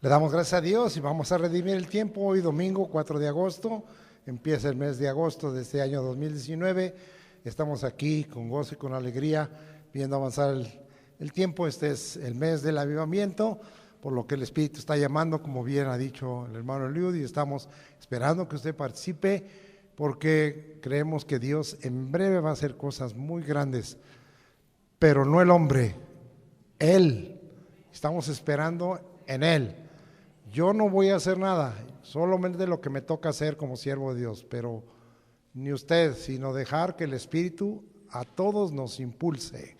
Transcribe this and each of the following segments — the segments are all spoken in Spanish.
Le damos gracias a Dios y vamos a redimir el tiempo. Hoy domingo 4 de agosto, empieza el mes de agosto de este año 2019. Estamos aquí con gozo y con alegría viendo avanzar el tiempo. Este es el mes del avivamiento, por lo que el Espíritu está llamando, como bien ha dicho el hermano Eliud, y estamos esperando que usted participe porque creemos que Dios en breve va a hacer cosas muy grandes, pero no el hombre, Él. Estamos esperando en Él. Yo no voy a hacer nada, solamente lo que me toca hacer como siervo de Dios, pero ni usted, sino dejar que el Espíritu a todos nos impulse.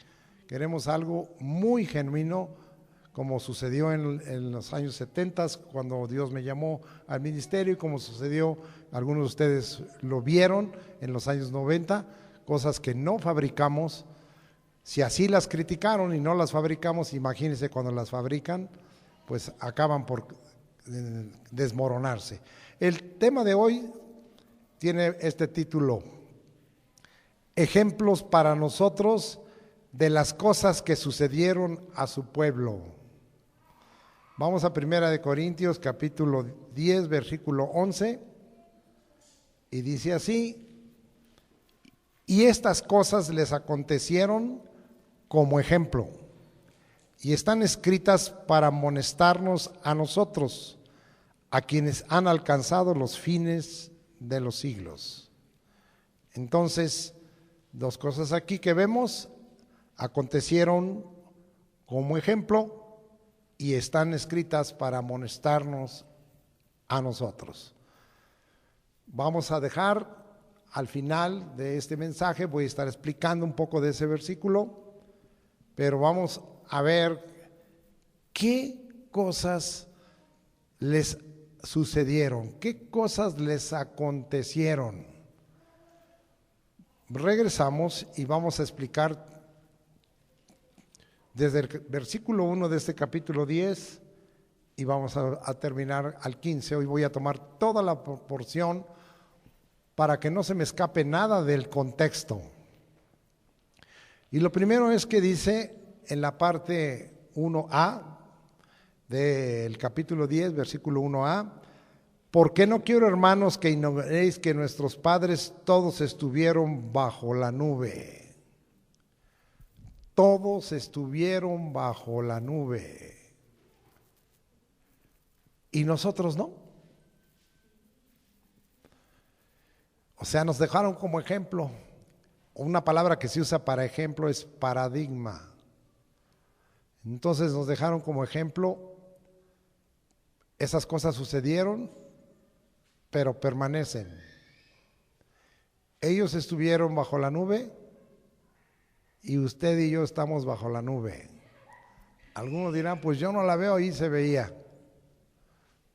Queremos algo muy genuino, como sucedió en los años 70, cuando Dios me llamó al ministerio, y como sucedió, algunos de ustedes lo vieron en los años 90, cosas que no fabricamos. Si así las criticaron y no las fabricamos, imagínense cuando las fabrican, pues acaban por desmoronarse. El tema de hoy tiene este título: ejemplos para nosotros de las cosas que sucedieron a su pueblo. Vamos a 1 Corintios capítulo 10 versículo 11 y dice así: y estas cosas les acontecieron como ejemplo y están escritas para amonestarnos a nosotros, a quienes han alcanzado los fines de los siglos. Entonces, dos cosas aquí que vemos acontecieron como ejemplo y están escritas para amonestarnos a nosotros. Vamos a dejar al final de este mensaje, voy a estar explicando un poco de ese versículo, pero vamos a ver qué cosas les sucedieron, qué cosas les acontecieron. Regresamos y vamos a explicar desde el versículo 1 de este capítulo 10 y vamos a terminar al 15. Hoy voy a tomar toda la porción para que no se me escape nada del contexto. Y lo primero es que dice en la parte 1a del capítulo 10, versículo 1a: porque no quiero, hermanos, que ignoréis que nuestros padres todos estuvieron bajo la nube. Todos estuvieron bajo la nube. Y nosotros no. O sea, nos dejaron como ejemplo. Una palabra que se usa para ejemplo es paradigma. Entonces nos dejaron como ejemplo. Esas cosas sucedieron, pero permanecen. Ellos estuvieron bajo la nube y usted y yo estamos bajo la nube. Algunos dirán, pues yo no la veo, ahí se veía.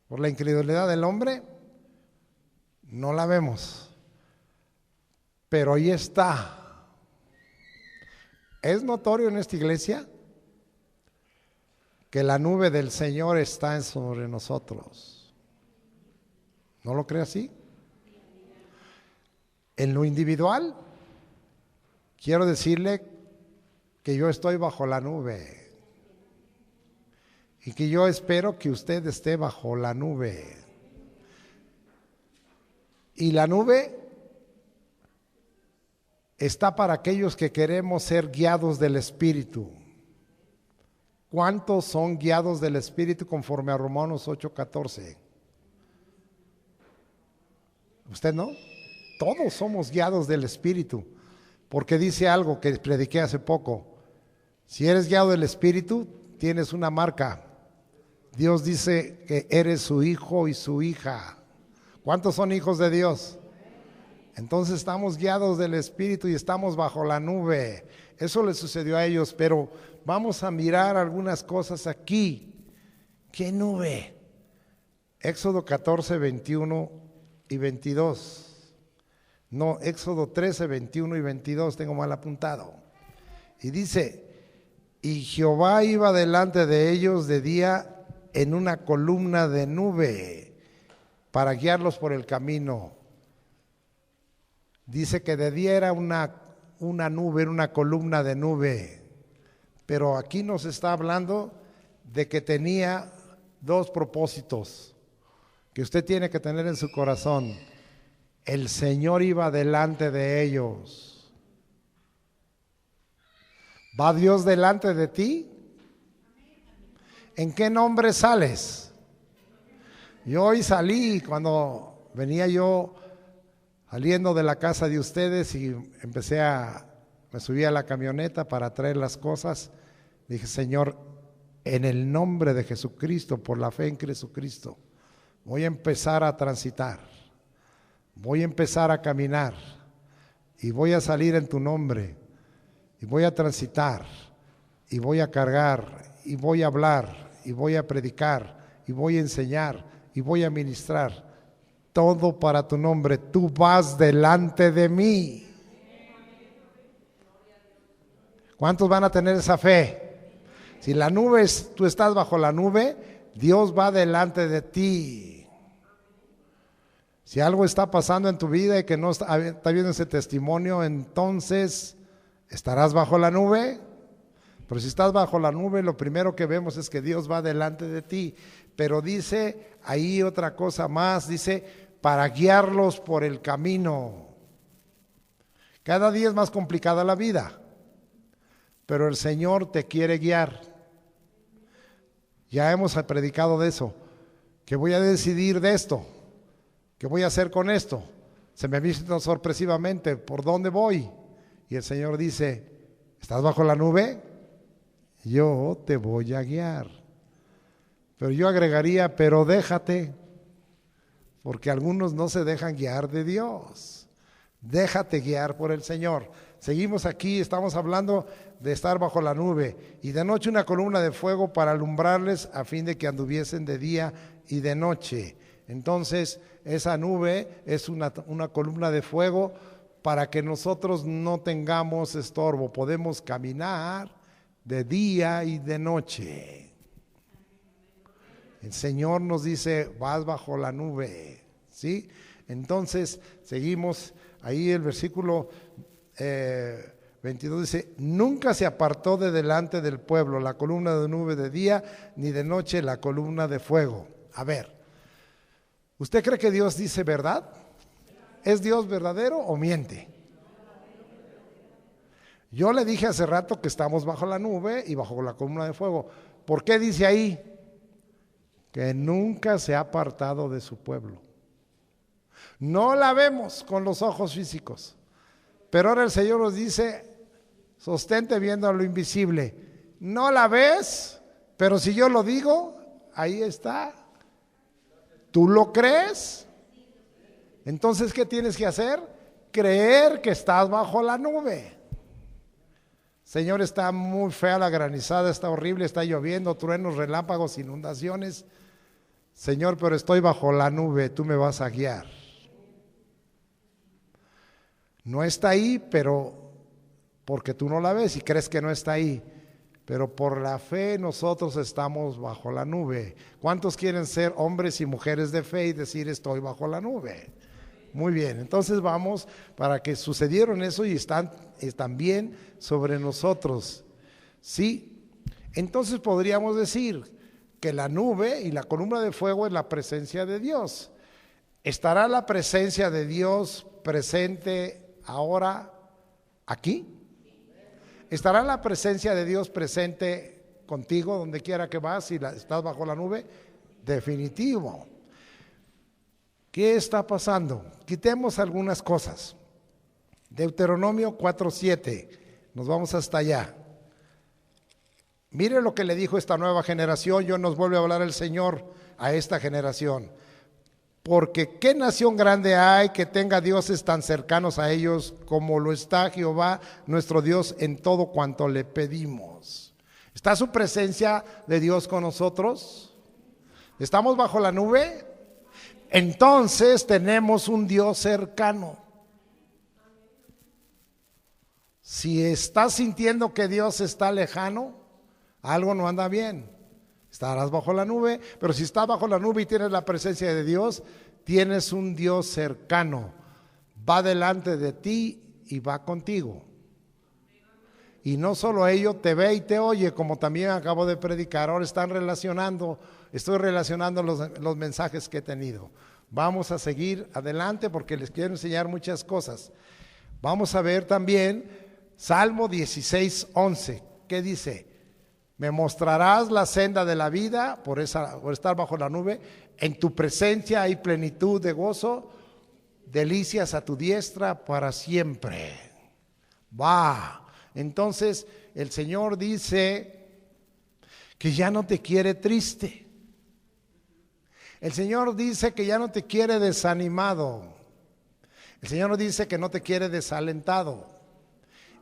Por la incredulidad del hombre, no la vemos. Pero ahí está. Es notorio en esta iglesia que la nube del Señor está sobre nosotros. ¿No lo cree así? En lo individual, quiero decirle que yo estoy bajo la nube y que yo espero que usted esté bajo la nube. Y la nube está para aquellos que queremos ser guiados del Espíritu. ¿Cuántos son guiados del Espíritu conforme a Romanos 8:14? ¿Usted no? Todos somos guiados del Espíritu, porque dice algo que prediqué hace poco: si eres guiado del Espíritu, tienes una marca. Dios dice que eres su hijo y su hija. ¿Cuántos son hijos de Dios? Entonces estamos guiados del Espíritu y estamos bajo la nube. Eso le sucedió a ellos, pero vamos a mirar algunas cosas aquí. ¿Qué nube? Éxodo 14, 21 y 22. No, Éxodo 13, 21 y 22, tengo mal apuntado. Y dice: y Jehová iba delante de ellos de día en una columna de nube para guiarlos por el camino. Dice que de día era una nube, era una columna de nube, pero aquí nos está hablando de que tenía 2 propósitos que usted tiene que tener en su corazón. El Señor iba delante de ellos. ¿Va Dios delante de ti? ¿En qué nombre sales? Yo hoy salí, cuando venía yo saliendo de la casa de ustedes y me subí a la camioneta para traer las cosas, dije, Señor, en el nombre de Jesucristo, por la fe en Jesucristo, voy a empezar a transitar, voy a empezar a caminar y voy a salir en tu nombre y voy a transitar y voy a cargar y voy a hablar y voy a predicar y voy a enseñar y voy a ministrar, todo para tu nombre. Tú vas delante de mí. ¿Cuántos van a tener esa fe? Si la nube tú estás bajo la nube, Dios va delante de ti. Si algo está pasando en tu vida y que no está viendo ese testimonio, entonces estarás bajo la nube. Pero si estás bajo la nube, lo primero que vemos es que Dios va delante de ti. Pero dice ahí otra cosa más, dice, para guiarlos por el camino. Cada día es más complicada la vida, pero el Señor te quiere guiar. Ya hemos predicado de eso, que voy a decidir de esto, que voy a hacer con esto. Se me visto sorpresivamente, ¿por dónde voy? Y el Señor dice, ¿estás bajo la nube? Yo te voy a guiar. Pero yo agregaría, pero déjate, porque algunos no se dejan guiar de Dios. Déjate guiar por el Señor. Seguimos aquí, estamos hablando de estar bajo la nube, y de noche una columna de fuego para alumbrarles a fin de que anduviesen de día y de noche. Entonces esa nube es una columna de fuego para que nosotros no tengamos estorbo. Podemos caminar de día y de noche. El Señor nos dice, vas bajo la nube, ¿sí? Entonces seguimos ahí, el versículo 22 dice, nunca se apartó de delante del pueblo la columna de nube de día, ni de noche la columna de fuego. A ver, ¿usted cree que Dios dice verdad? ¿Es Dios verdadero o miente? Yo le dije hace rato que estamos bajo la nube y bajo la columna de fuego. ¿Por qué dice ahí? Que nunca se ha apartado de su pueblo. No la vemos con los ojos físicos, pero ahora el Señor nos dice, sostente viendo a lo invisible. No la ves, pero si yo lo digo, ahí está. ¿Tú lo crees? Entonces, ¿qué tienes que hacer? Creer que estás bajo la nube. Señor, está muy fea la granizada, está horrible, está lloviendo, truenos, relámpagos, inundaciones. Señor, pero estoy bajo la nube, tú me vas a guiar. No está ahí, pero porque tú no la ves y crees que no está ahí. Pero por la fe nosotros estamos bajo la nube. ¿Cuántos quieren ser hombres y mujeres de fe y decir estoy bajo la nube? Muy bien, entonces vamos para que sucedieron eso y están bien sobre nosotros. Sí, entonces podríamos decir que la nube y la columna de fuego es la presencia de Dios. ¿Estará la presencia de Dios presente ahora aquí? ¿Estará la presencia de Dios presente contigo donde quiera que vas si estás bajo la nube? Definitivo. ¿Qué está pasando? Quitemos algunas cosas. Deuteronomio 4:7, nos vamos hasta allá. Mire lo que le dijo esta nueva generación, yo nos vuelve a hablar el Señor a esta generación. Porque ¿qué nación grande hay que tenga dioses tan cercanos a ellos como lo está Jehová nuestro Dios en todo cuanto le pedimos? ¿Está su presencia de Dios con nosotros? ¿Estamos bajo la nube? Entonces tenemos un Dios cercano. Si estás sintiendo que Dios está lejano, algo no anda bien. Estarás bajo la nube, pero si estás bajo la nube y tienes la presencia de Dios, tienes un Dios cercano. Va delante de ti y va contigo. Y no solo ello, te ve y te oye, como también acabo de predicar. Ahora estoy relacionando los mensajes que he tenido. Vamos a seguir adelante porque les quiero enseñar muchas cosas. Vamos a ver también Salmo 16:11. ¿Qué dice? Me mostrarás la senda de la vida por estar bajo la nube. En tu presencia hay plenitud de gozo, delicias a tu diestra para siempre. Entonces el Señor dice que ya no te quiere triste. El Señor dice que ya no te quiere desanimado. El Señor dice que no te quiere desalentado.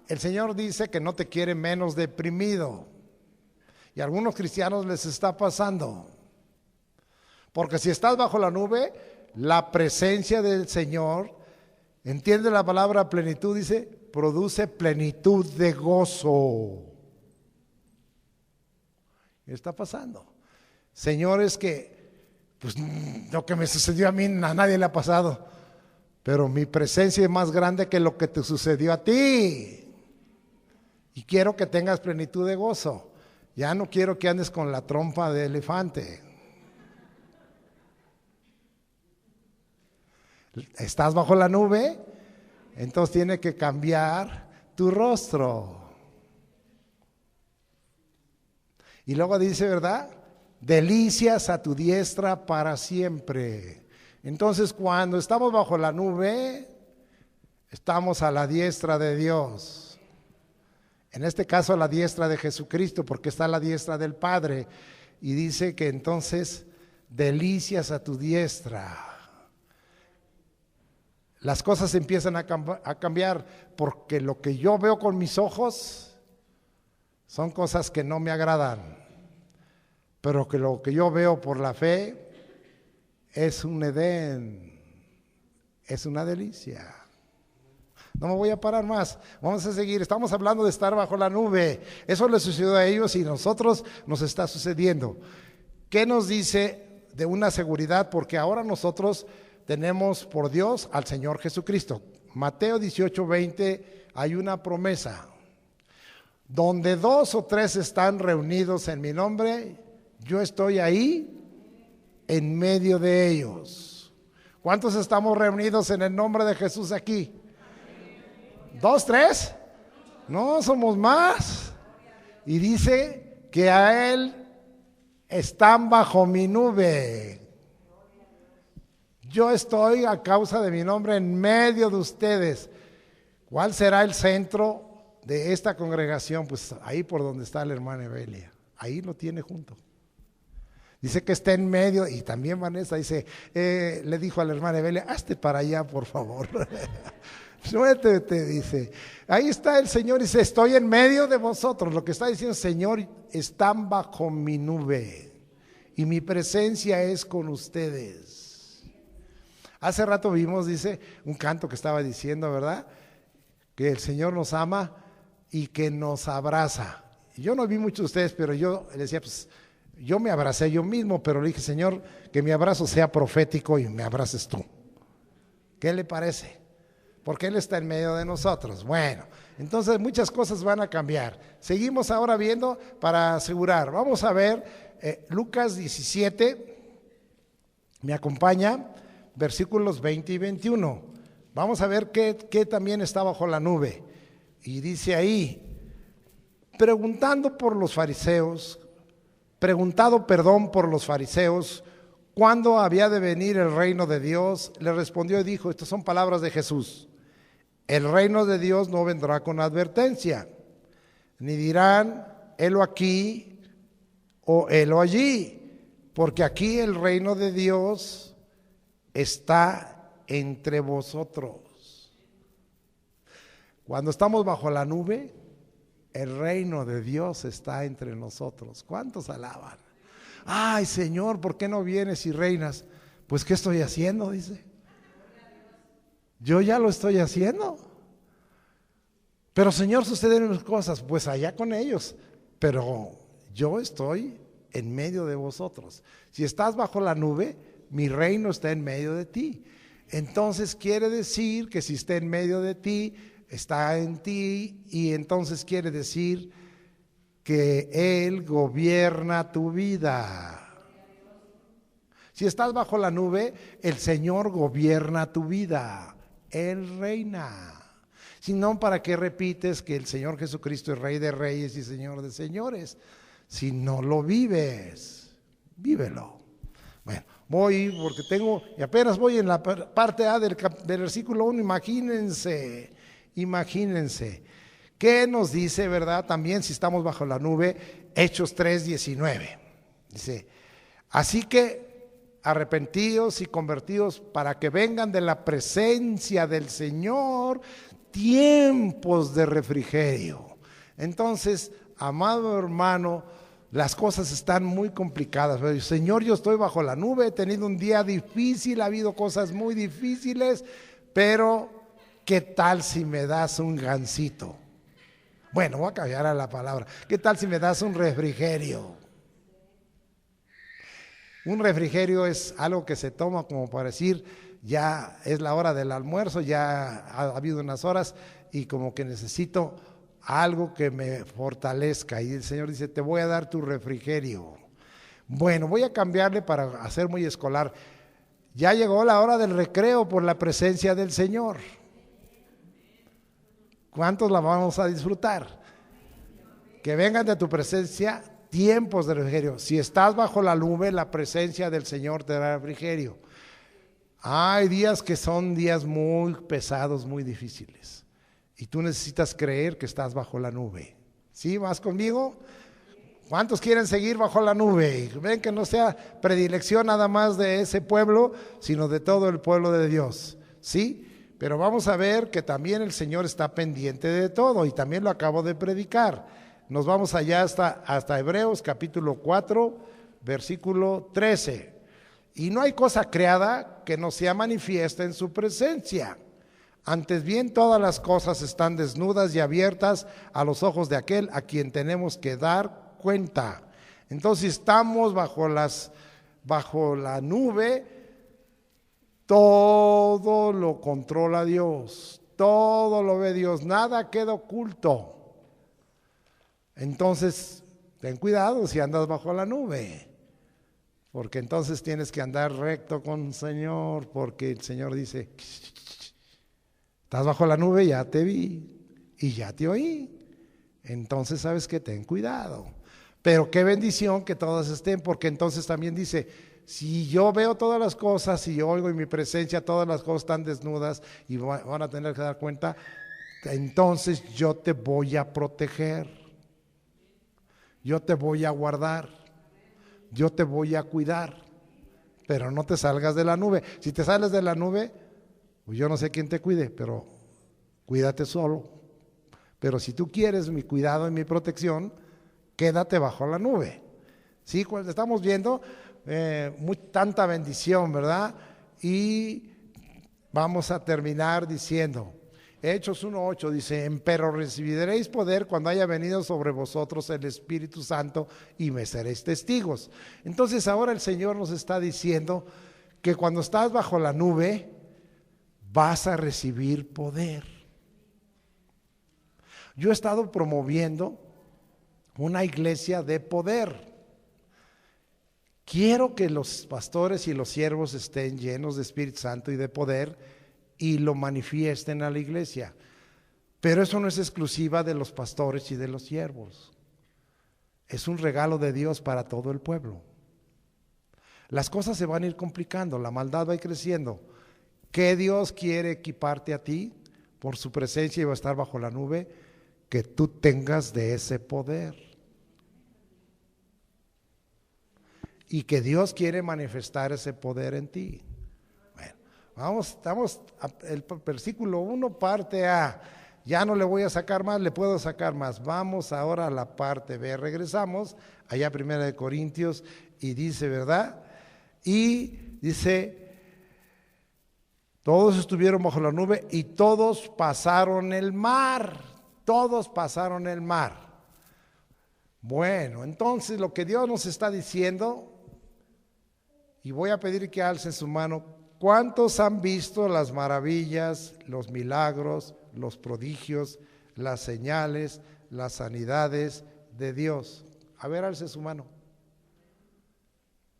El Señor dice que no te quiere menos deprimido. Y a algunos cristianos les está pasando. Porque si estás bajo la nube, la presencia del Señor, entiende la palabra plenitud, dice, produce plenitud de gozo. ¿Qué está pasando? Señores, que pues lo que me sucedió a mí, a nadie le ha pasado. Pero mi presencia es más grande que lo que te sucedió a ti. Y quiero que tengas plenitud de gozo. Ya no quiero que andes con la trompa de elefante. ¿Estás bajo la nube? Entonces tiene que cambiar tu rostro. Y luego dice, ¿verdad? Delicias a tu diestra para siempre. Entonces cuando estamos bajo la nube, estamos a la diestra de Dios. En este caso a la diestra de Jesucristo, porque está a la diestra del Padre. Y dice que entonces, delicias a tu diestra. Las cosas empiezan a cambiar, porque lo que yo veo con mis ojos son cosas que no me agradan. Pero que lo que yo veo por la fe es un Edén, es una delicia. No me voy a parar más, vamos a seguir. Estamos hablando de estar bajo la nube. Eso le sucedió a ellos y a nosotros nos está sucediendo. ¿Qué nos dice de una seguridad? Porque ahora nosotros tenemos por Dios al Señor Jesucristo. Mateo 18:20 hay una promesa. Donde 2 o 3 están reunidos en mi nombre, yo estoy ahí en medio de ellos. ¿Cuántos estamos reunidos en el nombre de Jesús aquí? 2, 3. No, somos más. Y dice que a Él están bajo mi nube. Yo estoy a causa de mi nombre en medio de ustedes. ¿Cuál será el centro de esta congregación? Pues ahí por donde está la hermana Evelia. Ahí lo tiene junto. Dice que está en medio. Y también Vanessa dice, le dijo a la hermana Evelia, hazte para allá por favor. Suéltate, dice. Ahí está el Señor, dice, estoy en medio de vosotros. Lo que está diciendo, Señor, están bajo mi nube y mi presencia es con ustedes. Hace rato vimos, dice, un canto que estaba diciendo, ¿verdad? Que el Señor nos ama y que nos abraza. Yo no vi muchos de ustedes, pero yo le decía, pues, yo me abracé yo mismo, pero le dije, Señor, que mi abrazo sea profético y me abraces tú. ¿Qué le parece? Porque Él está en medio de nosotros. Bueno, entonces muchas cosas van a cambiar. Seguimos ahora viendo para asegurar. Vamos a ver Lucas 17, me acompaña, versículos 20 y 21. Vamos a ver qué también está bajo la nube. Y dice ahí, preguntado por los fariseos, ¿cuándo había de venir el reino de Dios? Le respondió y dijo, estas son palabras de Jesús. El reino de Dios no vendrá con advertencia, ni dirán, helo aquí o helo allí, porque aquí el reino de Dios está entre vosotros. Cuando estamos bajo la nube, el reino de Dios está entre nosotros. ¿Cuántos alaban? Ay, Señor, ¿por qué no vienes y reinas? Pues, ¿qué estoy haciendo? Dice. Yo ya lo estoy haciendo. Pero, Señor, suceden cosas. Pues allá con ellos. Pero yo estoy en medio de vosotros. Si estás bajo la nube, mi reino está en medio de ti. Entonces quiere decir que si está en medio de ti, está en ti y entonces quiere decir que Él gobierna tu vida. Si estás bajo la nube, el Señor gobierna tu vida. Él reina. Si no, ¿para qué repites que el Señor Jesucristo es Rey de Reyes y Señor de Señores? Si no lo vives, vívelo. Bueno, voy porque y apenas voy en la parte A del versículo 1, imagínense. ¿Qué nos dice, verdad? También si estamos bajo la nube, Hechos 3:19. Dice, así que arrepentidos y convertidos para que vengan de la presencia del Señor tiempos de refrigerio. Entonces, amado hermano, las cosas están muy complicadas. Señor, yo estoy bajo la nube, he tenido un día difícil, ha habido cosas muy difíciles, pero ¿qué tal si me das un gansito? Bueno, voy a cambiar a la palabra. ¿Qué tal si me das un refrigerio? Un refrigerio es algo que se toma como para decir, ya es la hora del almuerzo, ya ha habido unas horas y como que necesito algo que me fortalezca. Y el Señor dice, te voy a dar tu refrigerio. Bueno, voy a cambiarle para hacer muy escolar. Ya llegó la hora del recreo por la presencia del Señor. ¿Cuántos la vamos a disfrutar? Que vengan de tu presencia tiempos de refrigerio. Si estás bajo la nube, la presencia del Señor te dará refrigerio. Hay días que son días muy pesados, muy difíciles. Y tú necesitas creer que estás bajo la nube. ¿Sí? ¿Vas conmigo? ¿Cuántos quieren seguir bajo la nube? Ven que no sea predilección nada más de ese pueblo, sino de todo el pueblo de Dios. ¿Sí? Pero vamos a ver que también el Señor está pendiente de todo y también lo acabo de predicar. Nos vamos allá hasta Hebreos capítulo 4, versículo 13. Y no hay cosa creada que no sea manifiesta en su presencia. Antes bien, todas las cosas están desnudas y abiertas a los ojos de aquel a quien tenemos que dar cuenta. Entonces estamos bajo la nube, todo lo controla Dios, todo lo ve Dios, nada queda oculto. Entonces, ten cuidado si andas bajo la nube, porque entonces tienes que andar recto con el Señor, porque el Señor dice, estás bajo la nube, ya te vi y ya te oí. Entonces sabes que ten cuidado. Pero qué bendición que todas estén, porque entonces también dice, si yo veo todas las cosas, si yo oigo en mi presencia todas las cosas están desnudas y van a tener que dar cuenta, entonces yo te voy a proteger. Yo te voy a guardar, yo te voy a cuidar, pero no te salgas de la nube. Si te sales de la nube, pues yo no sé quién te cuide, pero cuídate solo. Pero si tú quieres mi cuidado y mi protección, quédate bajo la nube. Sí, estamos viendo tanta bendición, ¿verdad? Y vamos a terminar diciendo, Hechos 1:8 dice, empero recibiréis poder cuando haya venido sobre vosotros el Espíritu Santo y me seréis testigos. Entonces ahora el Señor nos está diciendo que cuando estás bajo la nube vas a recibir poder. Yo he estado promoviendo una iglesia de poder. Quiero que los pastores y los siervos estén llenos de Espíritu Santo y de poder y lo manifiesten a la iglesia. Pero eso no es exclusiva de los pastores y de los siervos. Es un regalo de Dios para todo el pueblo. Las cosas se van a ir complicando, la maldad va a ir creciendo. ¿Qué Dios quiere equiparte a ti por su presencia y va a estar bajo la nube? Que tú tengas de ese poder. Y que Dios quiere manifestar ese poder en ti. Estamos el versículo 1, parte A. Ya no le voy a sacar más, le puedo sacar más. Vamos ahora a la parte B. Regresamos allá a 1 Corintios y dice, ¿verdad? Y dice, todos estuvieron bajo la nube y todos pasaron el mar. Todos pasaron el mar. Bueno, entonces lo que Dios nos está diciendo, y voy a pedir que alcen su mano, ¿cuántos han visto las maravillas, los milagros los prodigios, las señales, las sanidades de Dios. A ver, alce su mano.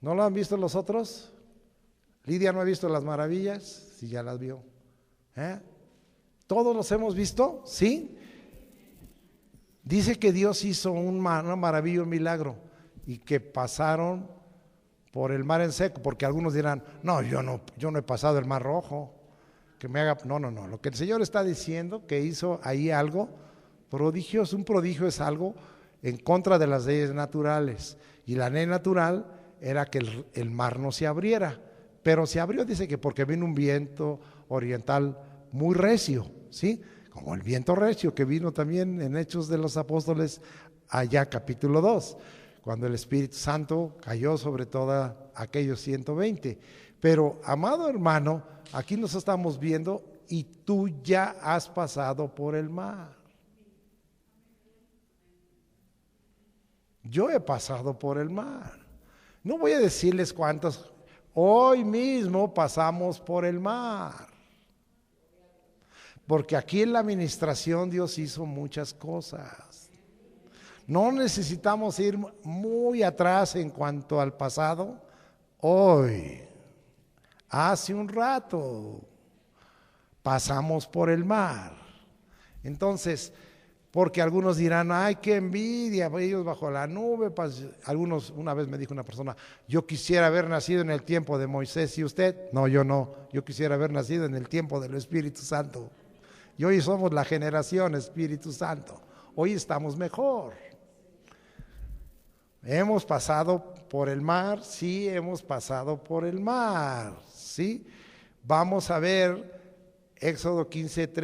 ¿No lo han visto los otros? Lidia no ha visto las maravillas, sí, ya las vio. ¿Todos los hemos visto? ¿Sí? Dice que Dios hizo una maravilla, un milagro, y que pasaron por el mar en seco, porque algunos dirán, no, yo no he pasado el mar rojo, que me haga, no, lo que el Señor está diciendo, que hizo ahí algo prodigioso. Un prodigio es algo en contra de las leyes naturales, y la ley natural era que el mar no se abriera, pero se abrió, dice que porque vino un viento oriental muy recio, ¿sí? Como el viento recio que vino también en Hechos de los Apóstoles, allá capítulo 2, cuando el Espíritu Santo cayó sobre todos aquellos 120. Pero, amado hermano, aquí nos estamos viendo y tú ya has pasado por el mar. Yo he pasado por el mar. No voy a decirles cuántos, hoy mismo pasamos por el mar. Porque aquí en la administración Dios hizo muchas cosas. No necesitamos ir muy atrás en cuanto al pasado. Hoy, hace un rato, pasamos por el mar. Entonces, porque algunos dirán, ay, qué envidia, ellos bajo la nube. Algunos, una vez me dijo una persona, yo quisiera haber nacido en el tiempo de Moisés. ¿Y usted? No, yo quisiera haber nacido en el tiempo del Espíritu Santo. Y hoy somos la generación Espíritu Santo. Hoy estamos mejor. Hemos pasado por el mar, sí, hemos pasado por el mar, sí. Vamos a ver Éxodo 15,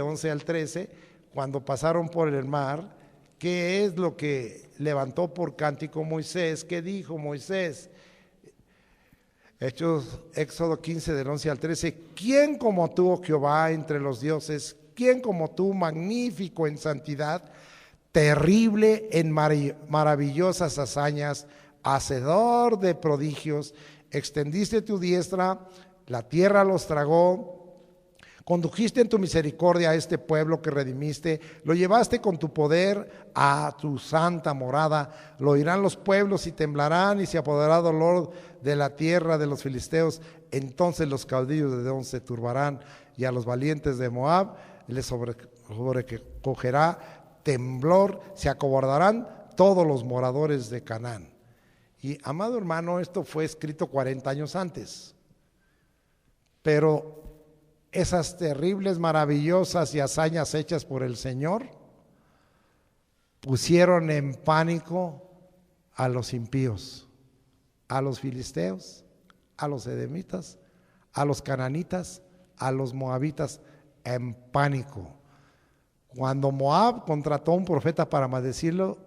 11 al 13, cuando pasaron por el mar, qué es lo que levantó por cántico Moisés, qué dijo Moisés. Éxodo 15 del 11 al 13, ¿quién como tú, oh Jehová, entre los dioses? ¿Quién como tú, magnífico en santidad, terrible en maravillosas hazañas, hacedor de prodigios? Extendiste tu diestra, la tierra los tragó. Condujiste en tu misericordia a este pueblo que redimiste, lo llevaste con tu poder a tu santa morada. Lo oirán los pueblos y temblarán, y se apoderará dolor de la tierra de los filisteos. Entonces los caudillos de Edom se turbarán, y a los valientes de Moab les sobrecogerá temblor, se acobardarán todos los moradores de Canaán. Y, amado hermano, esto fue escrito 40 años antes, pero esas terribles, maravillosas y hazañas hechas por el Señor pusieron en pánico a los impíos, a los filisteos, a los edemitas, a los cananitas, a los moabitas, en pánico. Cuando Moab contrató a un profeta para maldecirlo,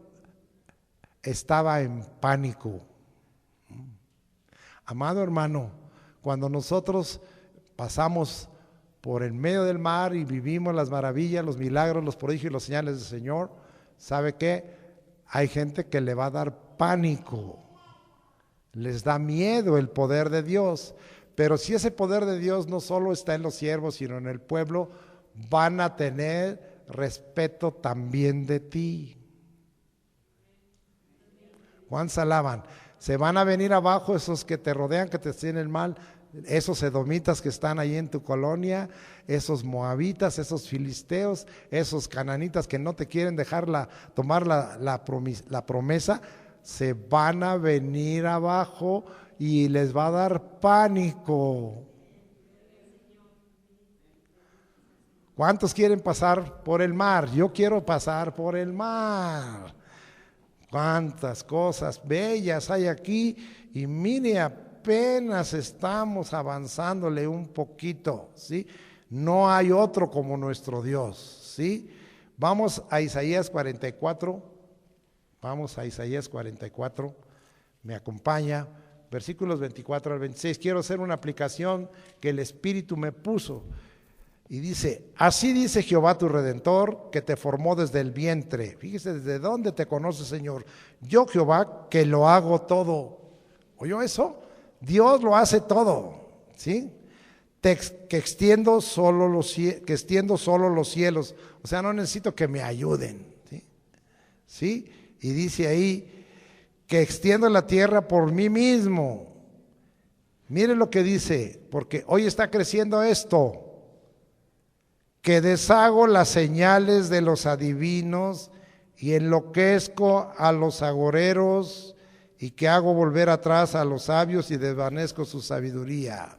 estaba en pánico. Amado hermano, cuando nosotros pasamos por el medio del mar y vivimos las maravillas, los milagros, los prodigios y las señales del Señor, ¿sabe qué? Hay gente que le va a dar pánico, les da miedo el poder de Dios. Pero si ese poder de Dios no solo está en los siervos, sino en el pueblo, van a tener respeto también de ti. ¿Cuántos alaban? Se van a venir abajo esos que te rodean, que te tienen mal, esos edomitas que están ahí en tu colonia, esos moabitas, esos filisteos, esos cananitas que no te quieren dejar tomar la promesa, se van a venir abajo y les va a dar pánico. ¿Cuántos quieren pasar por el mar? Yo quiero pasar por el mar. Cuántas cosas bellas hay aquí, y mire, apenas estamos avanzándole un poquito, ¿sí? No hay otro como nuestro Dios, ¿sí? Vamos a Isaías 44, me acompaña, versículos 24 al 26. Quiero hacer una aplicación que el Espíritu me puso. Y dice, así dice Jehová tu Redentor, que te formó desde el vientre. Fíjese, ¿desde dónde te conoce, Señor? Yo, Jehová, que lo hago todo. ¿Oyó eso? Dios lo hace todo, ¿sí? que extiendo solo los cielos. O sea, no necesito que me ayuden. ¿Sí? Y dice ahí que extiendo la tierra por mí mismo. Mire lo que dice, porque hoy está creciendo esto, que deshago las señales de los adivinos y enloquezco a los agoreros, y que hago volver atrás a los sabios y desvanezco su sabiduría.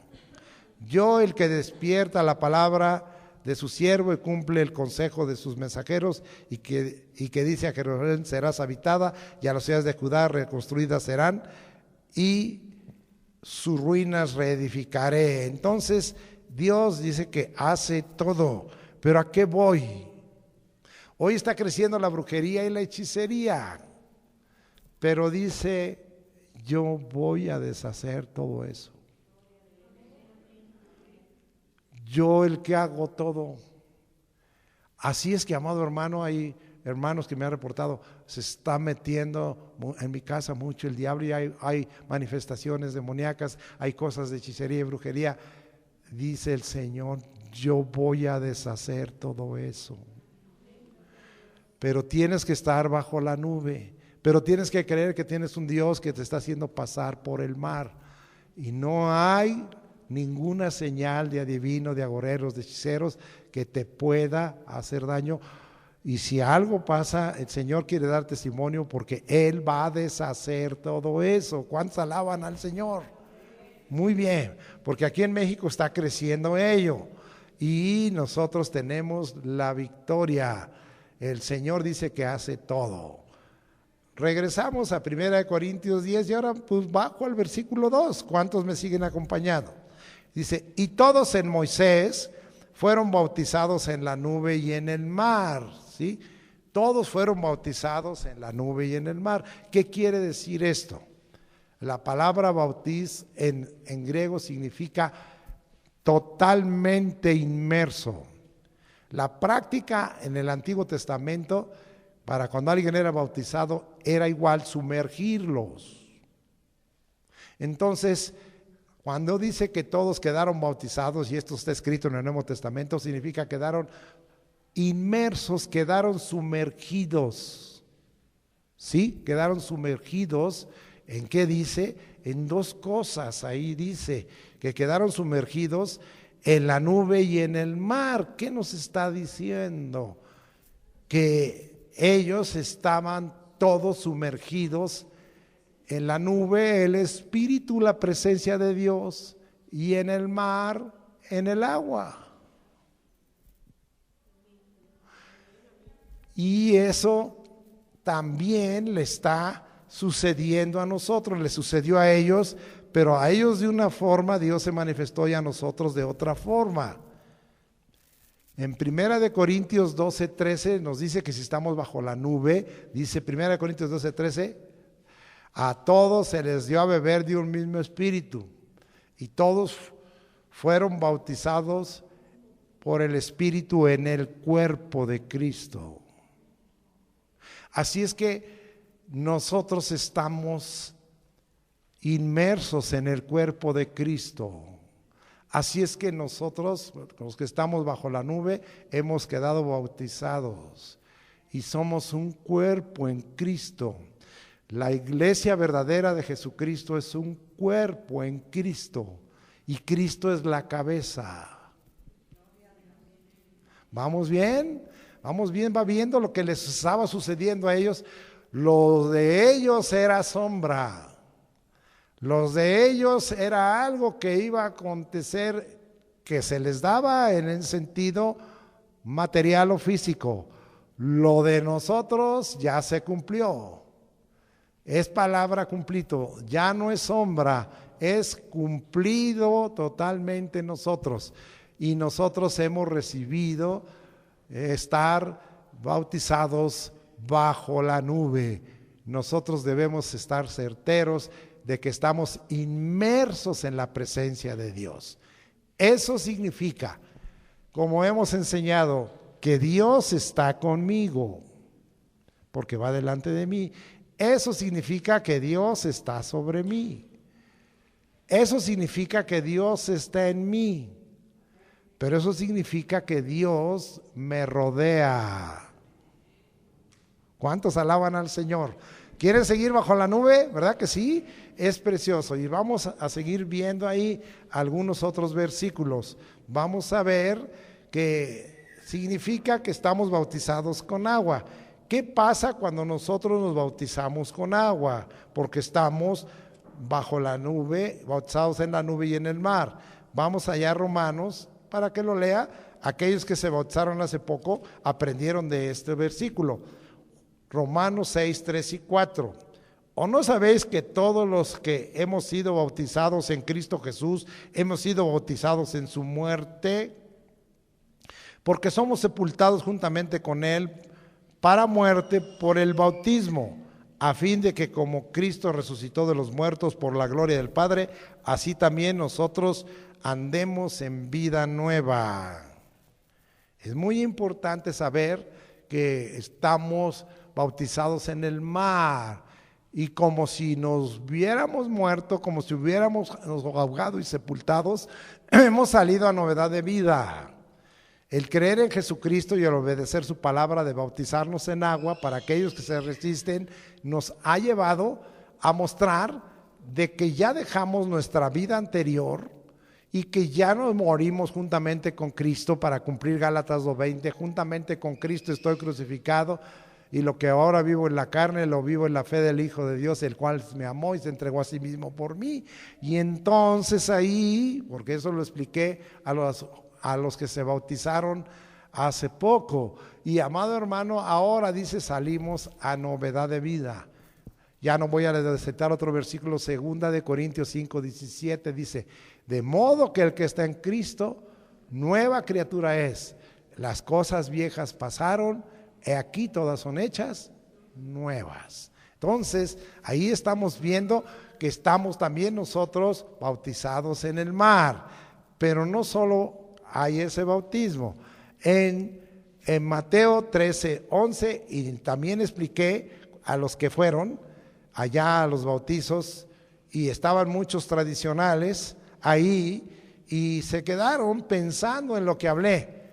Yo, el que despierta la palabra de su siervo y cumple el consejo de sus mensajeros, y que dice a Jerusalén serás habitada, y a las ciudades de Judá reconstruidas serán, y sus ruinas reedificaré. Entonces Dios dice que hace todo. ¿Pero a qué voy? Hoy está creciendo la brujería y la hechicería, pero dice, yo voy a deshacer todo eso. Yo el que hago todo. Así es que, amado hermano, hay hermanos que me han reportado, se está metiendo en mi casa mucho el diablo, y hay manifestaciones demoníacas, hay cosas de hechicería y brujería. Dice el Señor, yo voy a deshacer todo eso. Pero tienes que estar bajo la nube. Pero tienes que creer que tienes un Dios que te está haciendo pasar por el mar. Y no hay ninguna señal de adivino, de agoreros, de hechiceros que te pueda hacer daño. Y si algo pasa, el Señor quiere dar testimonio, porque Él va a deshacer todo eso. ¿Cuántos alaban al Señor? Muy bien, porque aquí en México está creciendo ello. Y nosotros tenemos la victoria. El Señor dice que hace todo. Regresamos a 1 Corintios 10 y ahora pues bajo al versículo 2. ¿Cuántos me siguen acompañando? Dice, y todos en Moisés fueron bautizados en la nube y en el mar. ¿Sí? Todos fueron bautizados en la nube y en el mar. ¿Qué quiere decir esto? La palabra bautiz en griego significa totalmente inmerso. La práctica en el Antiguo Testamento, para cuando alguien era bautizado, era igual sumergirlos. Entonces, cuando dice que todos quedaron bautizados, y esto está escrito en el Nuevo Testamento, significa quedaron inmersos, quedaron sumergidos. ¿Sí? Quedaron sumergidos. ¿En qué dice? En dos cosas. Ahí dice que quedaron sumergidos en la nube y en el mar. ¿Qué nos está diciendo? Que ellos estaban todos sumergidos en la nube, el Espíritu, la presencia de Dios, y en el mar, en el agua. Y eso también le está sucediendo a nosotros, le sucedió a ellos, pero a ellos de una forma, Dios se manifestó, y a nosotros de otra forma. En 1 Corintios 12:13 nos dice que si estamos bajo la nube, dice 1 Corintios 12:13, a todos se les dio a beber de un mismo espíritu, y todos fueron bautizados por el Espíritu en el cuerpo de Cristo. Así es que nosotros estamos inmersos en el cuerpo de Cristo. Así es que nosotros, los que estamos bajo la nube, hemos quedado bautizados y somos un cuerpo en Cristo. La iglesia verdadera de Jesucristo es un cuerpo en Cristo, y Cristo es la cabeza. ¿Vamos bien? Vamos bien, va viendo lo que les estaba sucediendo a ellos. Lo de ellos era sombra. Los de ellos era algo que iba a acontecer, que se les daba en el sentido material o físico. Lo de nosotros ya se cumplió. Es palabra cumplido, ya no es sombra, es cumplido totalmente nosotros. Y nosotros hemos recibido estar bautizados bajo la nube. Nosotros debemos estar certeros de que estamos inmersos en la presencia de Dios. Eso significa, como hemos enseñado, que Dios está conmigo, porque va delante de mí. Eso significa que Dios está sobre mí. Eso significa que Dios está en mí. pero eso significa que Dios me rodea. ¿Cuántos alaban al Señor? ¿Quieren seguir bajo la nube? ¿Verdad que sí? Es precioso. Y vamos a seguir viendo ahí algunos otros versículos. Vamos a ver que significa que estamos bautizados con agua. ¿Qué pasa cuando nosotros nos bautizamos con agua? Porque estamos bajo la nube, bautizados en la nube y en el mar. Vamos allá a Romanos para que lo lea. Aquellos que se bautizaron hace poco aprendieron de este versículo. Romanos 6, 3 y 4. ¿O no sabéis que todos los que hemos sido bautizados en Cristo Jesús, hemos sido bautizados en su muerte? Porque somos sepultados juntamente con Él para muerte por el bautismo, a fin de que como Cristo resucitó de los muertos por la gloria del Padre, así también nosotros andemos en vida nueva. Es muy importante saber que estamos bautizados en el mar, y como si nos hubiéramos muerto, como si hubiéramos nos ahogado y sepultados, hemos salido a novedad de vida. El creer en Jesucristo y el obedecer su palabra de bautizarnos en agua para aquellos que se resisten nos ha llevado a mostrar de que ya dejamos nuestra vida anterior y que ya nos morimos juntamente con Cristo para cumplir Gálatas 2:20. Juntamente con Cristo estoy crucificado, y lo que ahora vivo en la carne, lo vivo en la fe del Hijo de Dios, el cual me amó y se entregó a sí mismo por mí. Y entonces ahí, porque eso lo expliqué a los que se bautizaron hace poco. Y amado hermano, ahora dice, salimos a novedad de vida. Ya no voy a citar otro versículo, 2 de Corintios 5:17, dice, de modo que el que está en Cristo, nueva criatura es. Las cosas viejas pasaron, he aquí todas son hechas nuevas. Entonces, ahí estamos viendo que estamos también nosotros bautizados en el mar, pero no solo hay ese bautismo. En Mateo 13:11, y también expliqué a los que fueron allá a los bautizos, y estaban muchos tradicionales ahí, y se quedaron pensando en lo que hablé,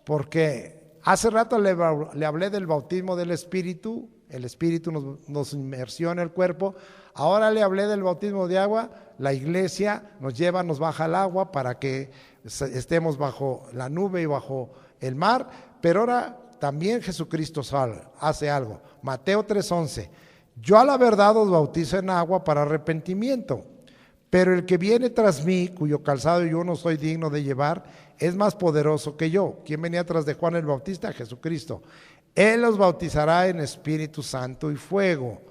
porque hace rato le hablé del bautismo del Espíritu. El Espíritu nos inmersió en el cuerpo. Ahora le hablé del bautismo de agua. La iglesia nos lleva, nos baja al agua para que estemos bajo la nube y bajo el mar. Pero ahora también Jesucristo hace algo. Mateo 3:11. Yo a la verdad os bautizo en agua para arrepentimiento, pero el que viene tras mí, cuyo calzado yo no soy digno de llevar, es más poderoso que yo. ¿Quién venía tras de Juan el Bautista? Jesucristo. Él los bautizará en Espíritu Santo y fuego.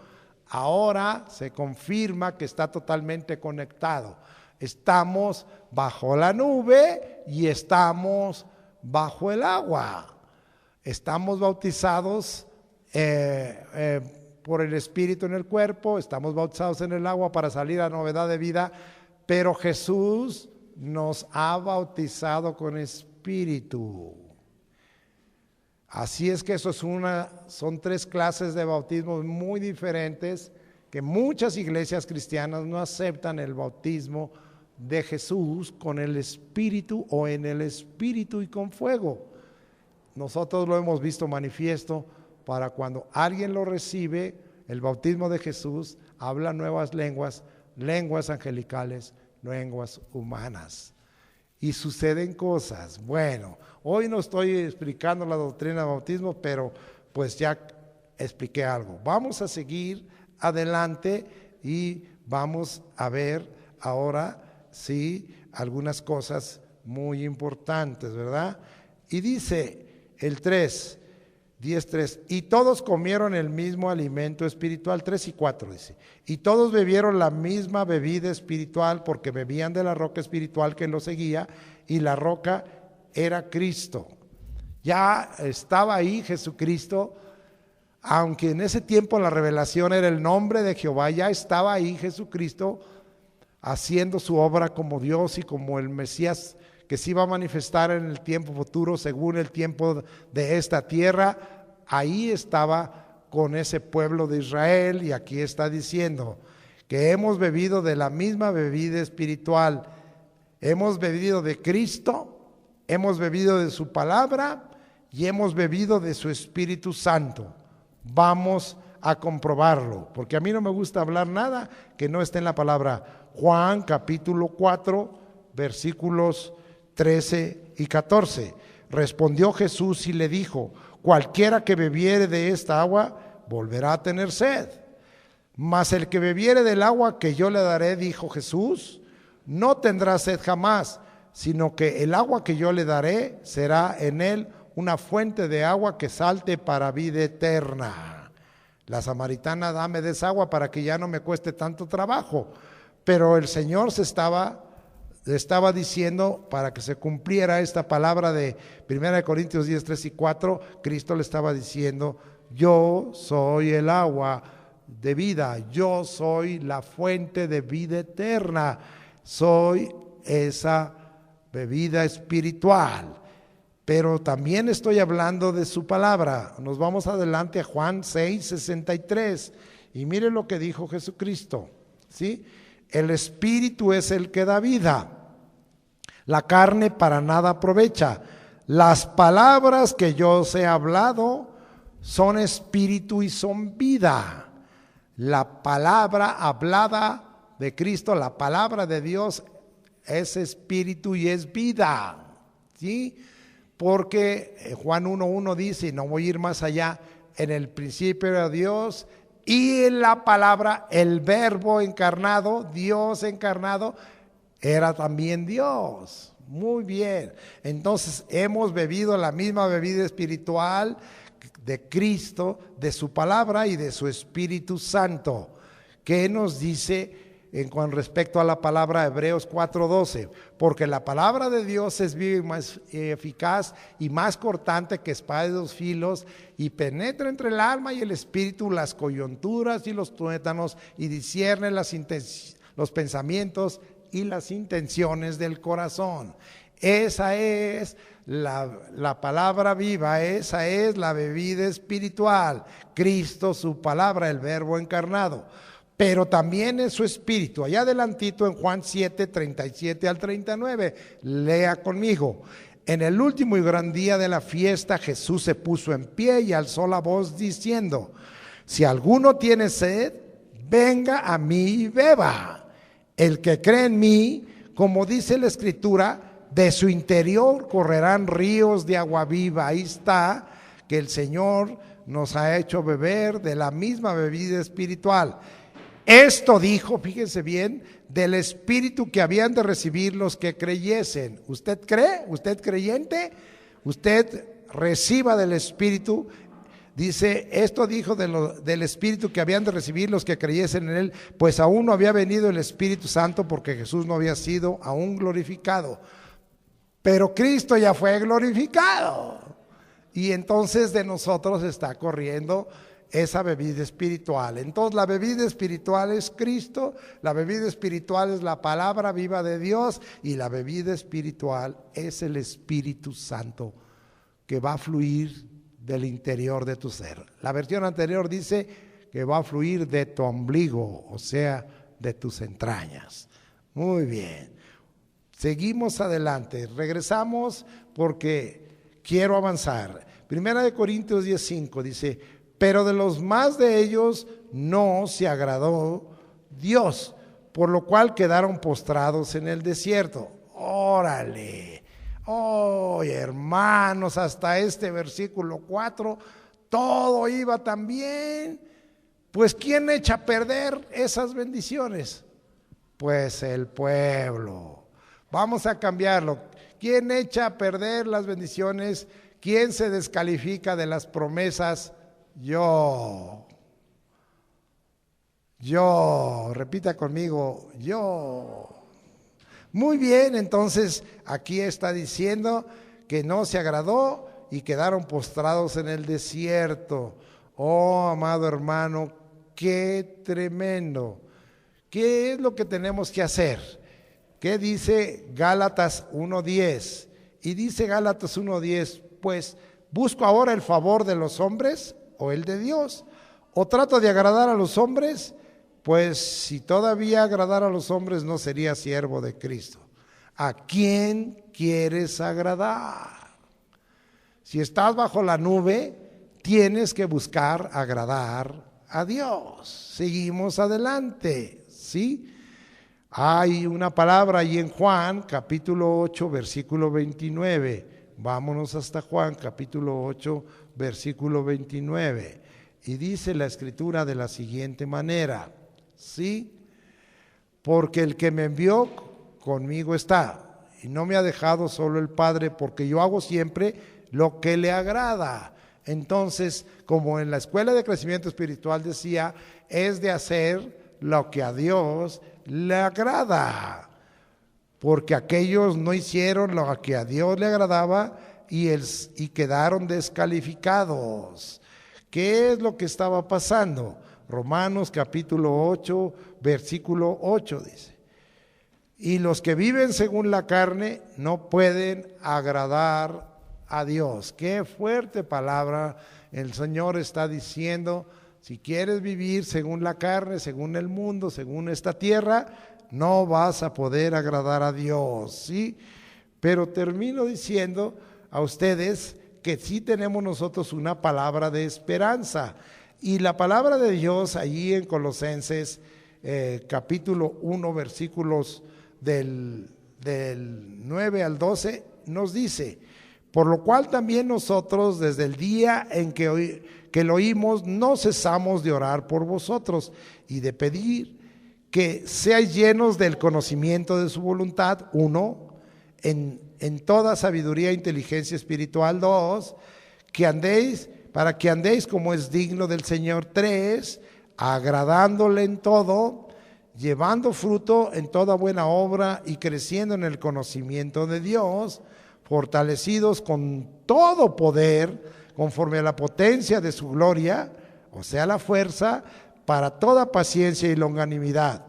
Ahora se confirma que está totalmente conectado. Estamos bajo la nube y estamos bajo el agua. Estamos bautizados por el Espíritu en el cuerpo, estamos bautizados en el agua para salir a novedad de vida, pero Jesús nos ha bautizado con Espíritu. Así es que eso son 3 clases de bautismos muy diferentes, que muchas iglesias cristianas no aceptan el bautismo de Jesús con el Espíritu o en el Espíritu y con fuego. Nosotros lo hemos visto manifiesto para cuando alguien lo recibe, el bautismo de Jesús, habla nuevas lenguas, lenguas angelicales, lenguas humanas. Y suceden cosas. Bueno, hoy no estoy explicando la doctrina del bautismo, pero pues ya expliqué algo. Vamos a seguir adelante y vamos a ver ahora, sí, algunas cosas muy importantes, ¿verdad? Y dice el 10:3, y todos comieron el mismo alimento espiritual. 3 y 4 dice, y todos bebieron la misma bebida espiritual, porque bebían de la roca espiritual que los seguía, y la roca era Cristo. Ya estaba ahí Jesucristo, aunque en ese tiempo la revelación era el nombre de Jehová, ya estaba ahí Jesucristo haciendo su obra como Dios y como el Mesías que se iba a manifestar en el tiempo futuro según el tiempo de esta tierra. Ahí estaba con ese pueblo de Israel, y aquí está diciendo que hemos bebido de la misma bebida espiritual. Hemos bebido de Cristo, hemos bebido de su palabra y hemos bebido de su Espíritu Santo. Vamos a comprobarlo, porque a mí no me gusta hablar nada que no esté en la palabra. Juan capítulo 4, versículos 13 y 14. Respondió Jesús y le dijo: cualquiera que bebiere de esta agua volverá a tener sed. Mas el que bebiere del agua que yo le daré, dijo Jesús, no tendrá sed jamás, sino que el agua que yo le daré será en él una fuente de agua que salte para vida eterna. La samaritana: dame de esa agua para que ya no me cueste tanto trabajo. Pero el Señor estaba diciendo, para que se cumpliera esta palabra de 1 Corintios 10, 3 y 4, Cristo le estaba diciendo: yo soy el agua de vida, yo soy la fuente de vida eterna, soy esa bebida espiritual. Pero también estoy hablando de su palabra. Nos vamos adelante a Juan 6, 63, y mire lo que dijo Jesucristo, ¿sí? El Espíritu es el que da vida, la carne para nada aprovecha. Las palabras que yo os he hablado son espíritu y son vida. La palabra hablada de Cristo, la palabra de Dios, es espíritu y es vida, ¿sí? Porque Juan 1:1 dice, y no voy a ir más allá, en el principio era Dios, y en la palabra, el verbo encarnado, Dios encarnado, era también Dios. Muy bien, entonces hemos bebido la misma bebida espiritual de Cristo, de su palabra y de su Espíritu Santo. ¿Qué nos dice con respecto a la palabra? Hebreos 4:12, porque la palabra de Dios es viva y más eficaz y más cortante que espada de dos filos, y penetra entre el alma y el espíritu, las coyunturas y los tuétanos, y discierne los pensamientos y las intenciones del corazón. Esa es la palabra viva, esa es la bebida espiritual, Cristo, su palabra, el verbo encarnado. Pero también es su espíritu. Allá adelantito en Juan 7, 37 al 39, lea conmigo. En el último y gran día de la fiesta, Jesús se puso en pie y alzó la voz diciendo: si alguno tiene sed, venga a mí y beba. El que cree en mí, como dice la Escritura, de su interior correrán ríos de agua viva. Ahí está, que el Señor nos ha hecho beber de la misma bebida espiritual. Esto dijo, fíjense bien, del Espíritu que habían de recibir los que creyesen. ¿Usted cree? ¿Usted creyente? ¿Usted reciba del Espíritu? Dice, esto dijo del Espíritu que habían de recibir los que creyesen en Él, pues aún no había venido el Espíritu Santo, porque Jesús no había sido aún glorificado. Pero Cristo ya fue glorificado. Y entonces de nosotros está corriendo esa bebida espiritual. Entonces la bebida espiritual es Cristo, la bebida espiritual es la palabra viva de Dios, y la bebida espiritual es el Espíritu Santo que va a fluir del interior de tu ser. La versión anterior dice que va a fluir de tu ombligo, o sea, de tus entrañas. Muy bien, seguimos adelante, regresamos porque quiero avanzar. 1 Corintios 10:5 dice: pero de los más de ellos no se agradó Dios, por lo cual quedaron postrados en el desierto. Órale, hermanos, hasta este versículo 4, todo iba tan bien. Pues ¿quién echa a perder esas bendiciones? Pues el pueblo. Vamos a cambiarlo. ¿Quién echa a perder las bendiciones? ¿Quién se descalifica de las promesas? Yo, repita conmigo, yo. Muy bien, entonces aquí está diciendo que no se agradó y quedaron postrados en el desierto. Oh, amado hermano, qué tremendo. ¿Qué es lo que tenemos que hacer? ¿Qué dice Gálatas 1:10? Y dice Gálatas 1:10, pues, ¿busco ahora el favor de los hombres o el de Dios? ¿O trato de agradar a los hombres? Pues si todavía agradara a los hombres, no sería siervo de Cristo. ¿A quién quieres agradar? Si estás bajo la nube, tienes que buscar agradar a Dios. Seguimos adelante, ¿sí? Hay una palabra ahí en Juan, capítulo 8, versículo 29. Vámonos hasta Juan, capítulo 8, versículo 29. Y dice la Escritura de la siguiente manera, ¿sí? Porque el que me envió conmigo está, y no me ha dejado solo el Padre, porque yo hago siempre lo que le agrada. Entonces, como en la escuela de crecimiento espiritual decía, es de hacer lo que a Dios le agrada, porque aquellos no hicieron lo que a Dios le agradaba y quedaron descalificados. ¿Qué es lo que estaba pasando? Romanos capítulo 8, versículo 8 dice, y los que viven según la carne no pueden agradar a Dios. Qué fuerte palabra el Señor está diciendo. Si quieres vivir según la carne, según el mundo, según esta tierra, no vas a poder agradar a Dios, ¿sí? Pero termino diciendo a ustedes que sí tenemos nosotros una palabra de esperanza. Y la palabra de Dios allí en Colosenses capítulo 1, versículos del 9 al 12, nos dice, por lo cual también nosotros desde el día en que lo oímos, no cesamos de orar por vosotros y de pedir que seáis llenos del conocimiento de su voluntad, 1, en toda sabiduría e inteligencia espiritual, 2, para que andéis como es digno del Señor, 3, agradándole en todo, llevando fruto en toda buena obra y creciendo en el conocimiento de Dios, fortalecidos con todo poder, conforme a la potencia de su gloria, o sea, la fuerza, para toda paciencia y longanimidad,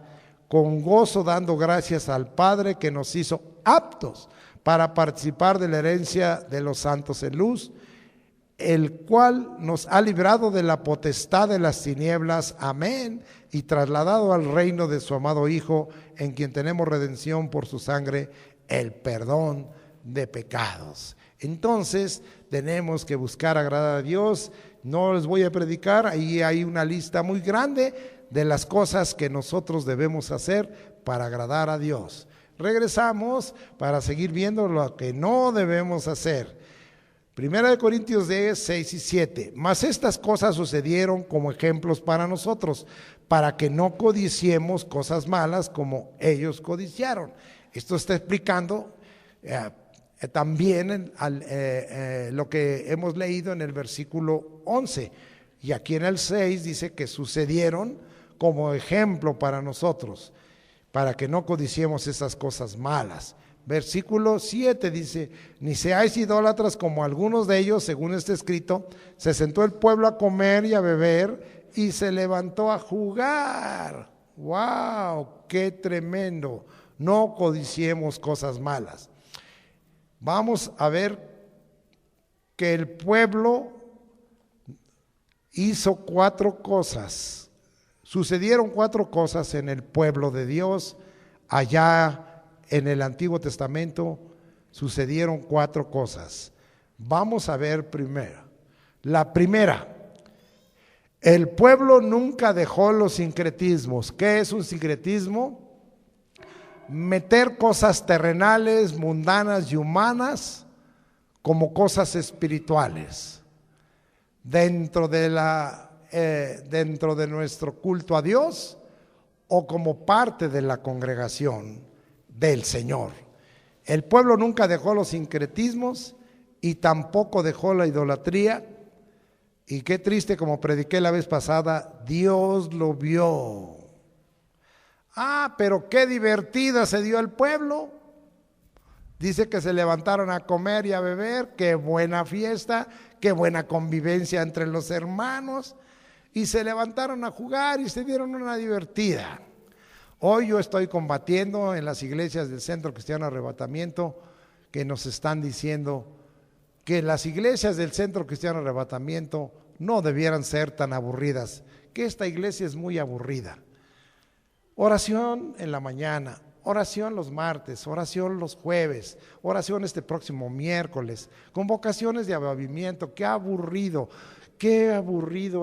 con gozo dando gracias al Padre que nos hizo aptos para participar de la herencia de los santos en luz, el cual nos ha librado de la potestad de las tinieblas, amén, y trasladado al reino de su amado Hijo, en quien tenemos redención por su sangre, el perdón de pecados. Entonces tenemos que buscar agradar a Dios. No les voy a predicar, ahí hay una lista muy grande de las cosas que nosotros debemos hacer para agradar a Dios. Regresamos para seguir viendo lo que no debemos hacer. Primera de Corintios 10, 6 y 7. Mas estas cosas sucedieron como ejemplos para nosotros, para que no codiciemos cosas malas como ellos codiciaron. Esto está explicando también lo que hemos leído en el versículo 11. Y aquí en el 6 dice que sucedieron como ejemplo para nosotros, para que no codiciemos esas cosas malas. Versículo 7 dice, ni seáis idólatras como algunos de ellos, según está escrito, se sentó el pueblo a comer y a beber y se levantó a jugar. ¡Wow! ¡Qué tremendo! No codiciemos cosas malas. Vamos a ver que el pueblo hizo 4 cosas. Sucedieron 4 cosas en el pueblo de Dios allá en el Antiguo Testamento. Sucedieron 4 cosas. Vamos a ver primero. La primera, el pueblo nunca dejó los sincretismos. ¿Qué es un sincretismo? Meter cosas terrenales, mundanas y humanas como cosas espirituales dentro de nuestro culto a Dios o como parte de la congregación del Señor. El pueblo nunca dejó los sincretismos y tampoco dejó la idolatría. Y qué triste, como prediqué la vez pasada, Dios lo vio. Pero qué divertida se dio el pueblo. Dice que se levantaron a comer y a beber, qué buena fiesta, qué buena convivencia entre los hermanos, y se levantaron a jugar y se dieron una divertida. Hoy yo estoy combatiendo en las iglesias del Centro Cristiano Arrebatamiento que nos están diciendo que las iglesias del Centro Cristiano Arrebatamiento no debieran ser tan aburridas, que esta iglesia es muy aburrida. Oración en la mañana, Oración los martes, oración los jueves, oración este próximo miércoles, convocaciones de avivamiento. Qué aburrido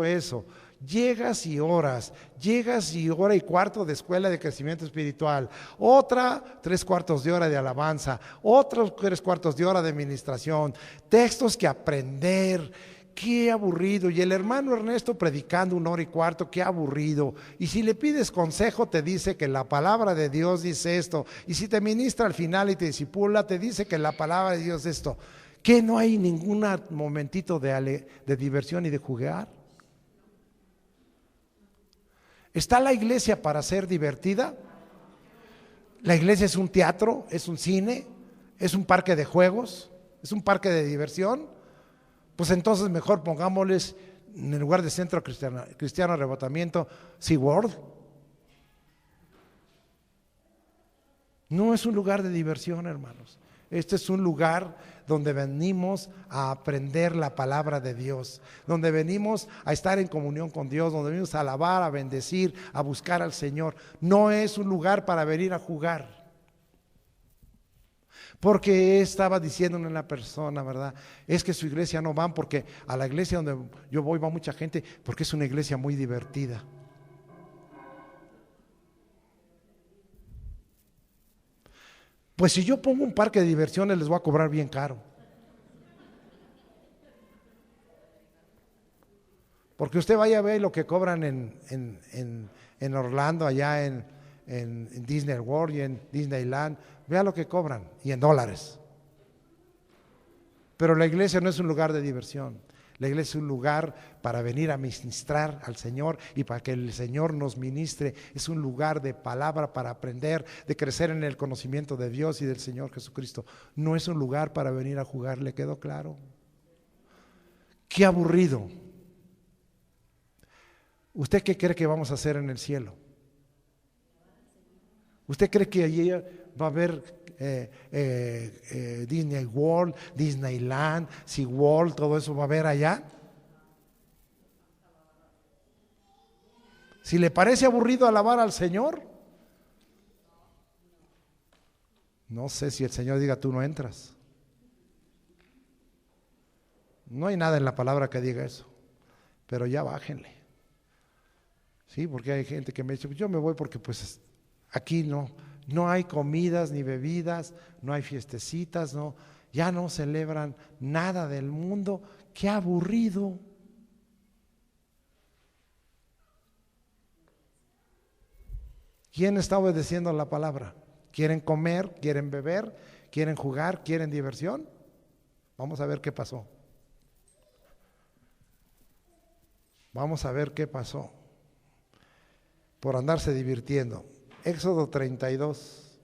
eso. Llegas y oras, llegas y hora y cuarto de escuela de crecimiento espiritual, otra 3/4 de hora de alabanza, otros 3/4 de hora de administración, textos que aprender. Qué aburrido. Y el hermano Ernesto predicando 1 hora y cuarto, qué aburrido. Y si le pides consejo, te dice que la palabra de Dios dice esto. Y si te ministra al final y te disipula, te dice que la palabra de Dios es esto. ¿Que no hay ningún momentito de diversión y de jugar? ¿Está la iglesia para ser divertida? ¿La iglesia es un teatro? ¿Es un cine? ¿Es un parque de juegos? ¿Es un parque de diversión? Pues entonces mejor pongámosles, en el lugar de Centro Cristiano Arrebatamiento, SeaWorld. No es un lugar de diversión, hermanos. Este es un lugar donde venimos a aprender la palabra de Dios, donde venimos a estar en comunión con Dios, donde venimos a alabar, a bendecir, a buscar al Señor. No es un lugar para venir a jugar. Porque estaba diciéndole a una persona, ¿verdad? Es que su iglesia no van, porque a la iglesia donde yo voy va mucha gente, porque es una iglesia muy divertida. Pues si yo pongo un parque de diversiones les voy a cobrar bien caro. Porque usted vaya a ver lo que cobran en Orlando, allá en Disney World y en Disneyland. Vea lo que cobran, y en dólares. Pero la iglesia no es un lugar de diversión. La iglesia es un lugar para venir a ministrar al Señor y para que el Señor nos ministre. Es un lugar de palabra para aprender, de crecer en el conocimiento de Dios y del Señor Jesucristo. No es un lugar para venir a jugar, ¿le quedó claro? Qué aburrido. ¿Usted qué cree que vamos a hacer en el cielo? ¿Usted cree que allí va a haber Disney World, Disneyland, SeaWorld, todo eso va a haber allá? Si le parece aburrido alabar al Señor, no sé si el Señor diga tú no entras. No hay nada en la palabra que diga eso, pero ya bájenle. Sí, porque hay gente que me dice, yo me voy porque pues aquí no hay comidas ni bebidas, no hay fiestecitas, ya no celebran nada del mundo. ¡Qué aburrido! ¿Quién está obedeciendo la palabra? ¿Quieren comer? ¿Quieren beber? ¿Quieren jugar? ¿Quieren diversión? Vamos a ver qué pasó. Vamos a ver qué pasó por andarse divirtiendo. Éxodo 32.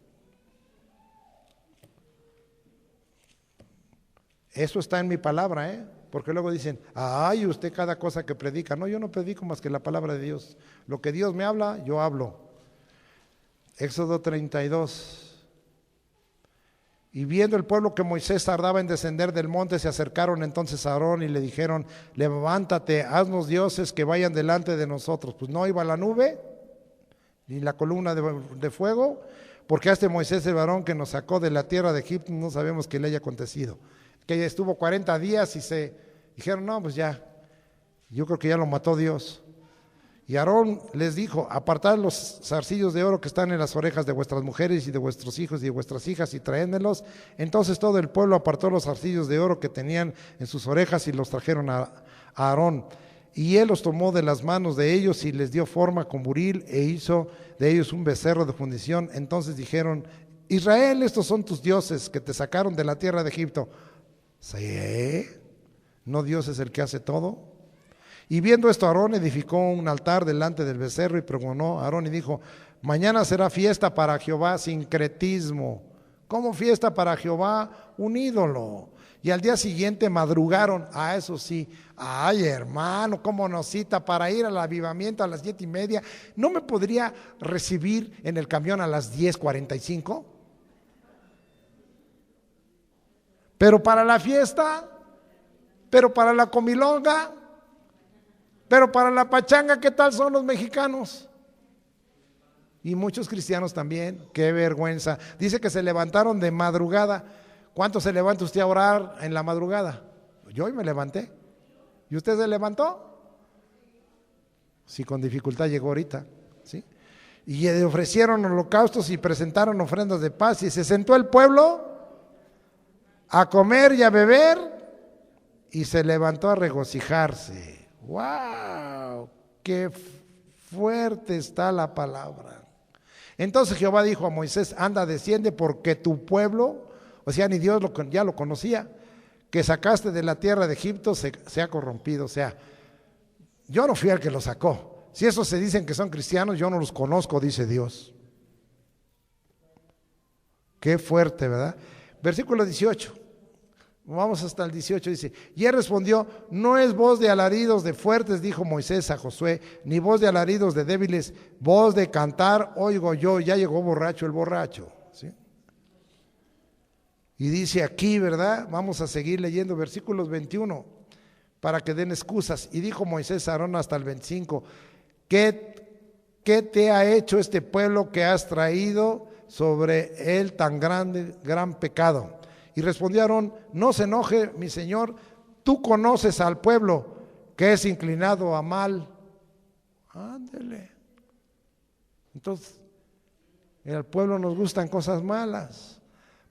Eso está en mi palabra, porque luego dicen, ay, usted cada cosa que predica. No, yo no predico más que la palabra de Dios. Lo que Dios me habla, yo hablo. Éxodo 32. Y viendo el pueblo que Moisés tardaba en descender del monte, se acercaron entonces a Aarón y le dijeron, levántate, haznos dioses que vayan delante de nosotros. Pues no iba la nube ni la columna de fuego, porque a este Moisés el varón que nos sacó de la tierra de Egipto no sabemos qué le haya acontecido. Que estuvo 40 días y se dijeron, no, pues ya, yo creo que ya lo mató Dios. Y Aarón les dijo, apartad los zarcillos de oro que están en las orejas de vuestras mujeres y de vuestros hijos y de vuestras hijas y traédmelos. Entonces todo el pueblo apartó los zarcillos de oro que tenían en sus orejas y los trajeron a Aarón. Y él los tomó de las manos de ellos y les dio forma con buril e hizo de ellos un becerro de fundición. Entonces dijeron, Israel, estos son tus dioses que te sacaron de la tierra de Egipto. ¿Sí? ¿No Dios es el que hace todo? Y viendo esto, Aarón edificó un altar delante del becerro y pregonó a Aarón y dijo, mañana será fiesta para Jehová, sincretismo. ¿Cómo fiesta para Jehová? Un ídolo. Y al día siguiente madrugaron, eso sí, ay hermano, ¿cómo nos cita para ir al avivamiento a las 7:30? ¿No me podría recibir en el camión a las 10:45? Pero para la fiesta, pero para la comilonga, pero para la pachanga, ¿qué tal son los mexicanos? Y muchos cristianos también, qué vergüenza. Dice que se levantaron de madrugada. ¿Cuánto se levanta usted a orar en la madrugada? Yo hoy me levanté. ¿Y usted se levantó? Sí, con dificultad llegó ahorita, ¿sí? Y ofrecieron holocaustos y presentaron ofrendas de paz, y se sentó el pueblo a comer y a beber, y se levantó a regocijarse. ¡Wow! ¡Qué fuerte está la palabra! Entonces Jehová dijo a Moisés: anda, desciende, porque tu pueblo, o sea, ni Dios ya lo conocía, que sacaste de la tierra de Egipto se ha corrompido. O sea, yo no fui el que lo sacó. Si esos se dicen que son cristianos, yo no los conozco, dice Dios. Qué fuerte, ¿verdad? Versículo 18. Vamos hasta el 18, dice: y él respondió: no es voz de alaridos de fuertes, dijo Moisés a Josué, ni voz de alaridos de débiles, voz de cantar oigo yo. Ya llegó borracho el borracho, ¿sí? Y dice aquí, ¿verdad? Vamos a seguir leyendo versículos 21 para que den excusas. Y dijo Moisés a Aarón hasta el 25: ¿Qué te ha hecho este pueblo que has traído sobre él tan gran pecado? Y respondió Aarón: no se enoje, mi señor, tú conoces al pueblo que es inclinado a mal. Ándele. Entonces, al pueblo nos gustan cosas malas.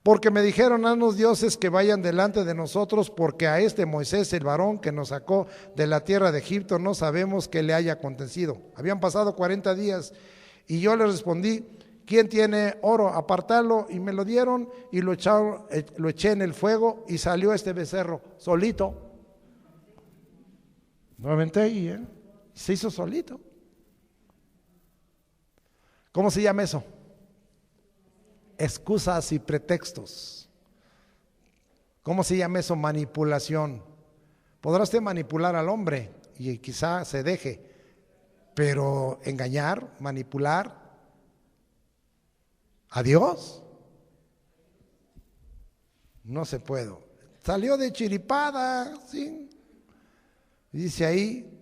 Porque me dijeron: haznos dioses que vayan delante de nosotros, porque a este Moisés, el varón que nos sacó de la tierra de Egipto, no sabemos qué le haya acontecido. Habían pasado 40 días y yo le respondí: ¿quién tiene oro? Apartalo. Y me lo dieron y lo eché en el fuego y salió este becerro solito. Lo aventé ahí, se hizo solito. ¿Cómo se llama eso? Excusas y pretextos. ¿Cómo se llama eso? Manipulación. Podrá usted manipular al hombre y quizá se deje, pero engañar, manipular a Dios, no se puede. Salió de chiripada, ¿sí? Dice ahí,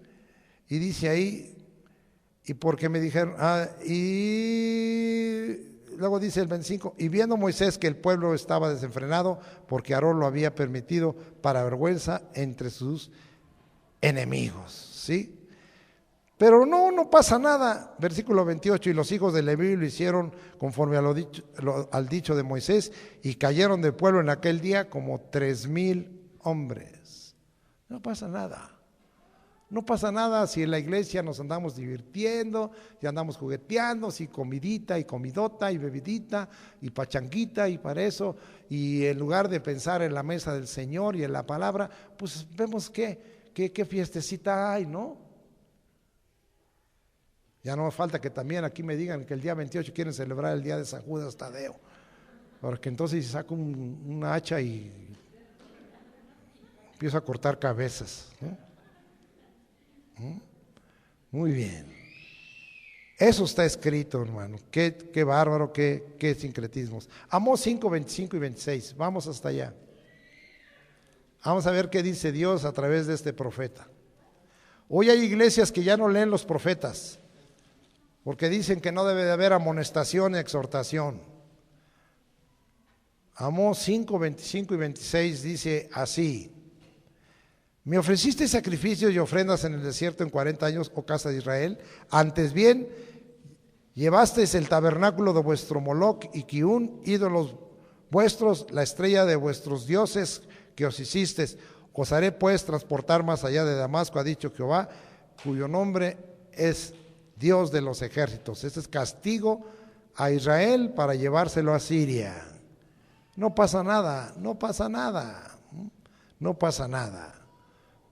y porque me dijeron, y luego dice el 25: y viendo Moisés que el pueblo estaba desenfrenado, porque Aarón lo había permitido, para vergüenza entre sus enemigos, ¿sí? Pero no pasa nada. Versículo 28: y los hijos de Leví lo hicieron conforme al dicho de Moisés, y cayeron del pueblo en aquel día como 3,000 hombres. No pasa nada. No pasa nada si en la iglesia nos andamos divirtiendo, y andamos jugueteando, si comidita y comidota y bebidita y pachanguita y para eso, y en lugar de pensar en la mesa del Señor y en la palabra, pues vemos qué fiestecita hay, ¿no? Ya no me falta que también aquí me digan que el día 28 quieren celebrar el día de San Judas Tadeo, porque entonces saco una hacha y empiezo a cortar cabezas, ¿no? Muy bien. Eso está escrito, hermano. Qué bárbaro, qué sincretismos. Amós 5, 25 y 26. Vamos hasta allá. Vamos a ver qué dice Dios a través de este profeta. Hoy hay iglesias que ya no leen los profetas, porque dicen que no debe de haber amonestación y exhortación. Amós 5, 25 y 26 dice así: me ofreciste sacrificios y ofrendas en el desierto en 40 años, oh casa de Israel. Antes bien, llevasteis el tabernáculo de vuestro Moloc y Kiun, ídolos vuestros, la estrella de vuestros dioses que os hicisteis. Os haré pues transportar más allá de Damasco, ha dicho Jehová, cuyo nombre es Dios de los ejércitos. Este es castigo a Israel para llevárselo a Siria. No pasa nada, no pasa nada, no pasa nada.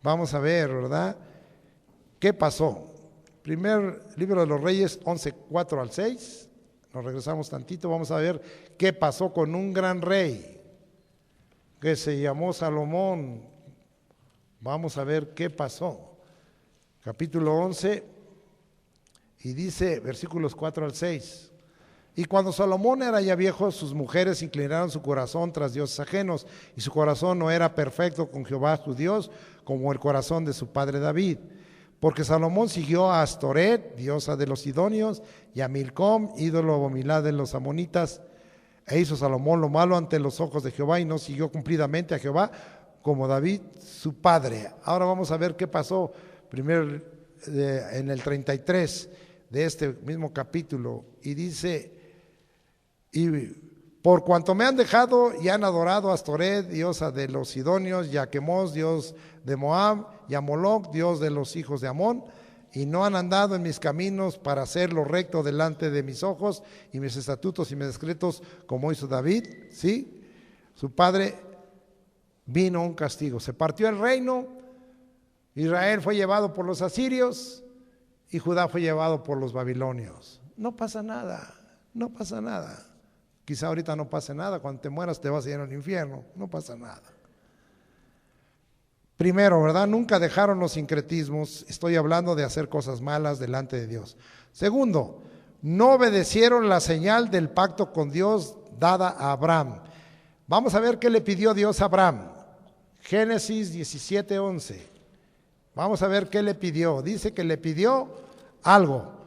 Vamos a ver, ¿verdad? ¿Qué pasó? Primer libro de los Reyes 11, 4 al 6. Nos regresamos tantito, vamos a ver qué pasó con un gran rey que se llamó Salomón. Vamos a ver qué pasó. Capítulo 11 y dice versículos 4 al 6. Y cuando Salomón era ya viejo, sus mujeres inclinaron su corazón tras dioses ajenos, y su corazón no era perfecto con Jehová su Dios, como el corazón de su padre David. Porque Salomón siguió a Astoret, diosa de los sidonios, y a Milcom, ídolo abominable de los amonitas. E hizo Salomón lo malo ante los ojos de Jehová y no siguió cumplidamente a Jehová como David su padre. Ahora vamos a ver qué pasó primero en el 33 de este mismo capítulo. Y dice: y por cuanto me han dejado y han adorado a Astoret, diosa de los sidonios, y a Quemos, dios de Moab, y a Moloc, dios de los hijos de Amón, y no han andado en mis caminos para hacer lo recto delante de mis ojos, y mis estatutos y mis decretos, como hizo David, ¿sí? Su padre, vino un castigo. Se partió el reino, Israel fue llevado por los asirios, y Judá fue llevado por los babilonios. No pasa nada, no pasa nada. Quizá ahorita no pase nada, cuando te mueras te vas a ir al infierno, no pasa nada. Primero, ¿verdad? Nunca dejaron los sincretismos, estoy hablando de hacer cosas malas delante de Dios. Segundo, no obedecieron la señal del pacto con Dios dada a Abraham. Vamos a ver qué le pidió Dios a Abraham. Génesis 17:11. Vamos a ver qué le pidió. Dice que le pidió algo.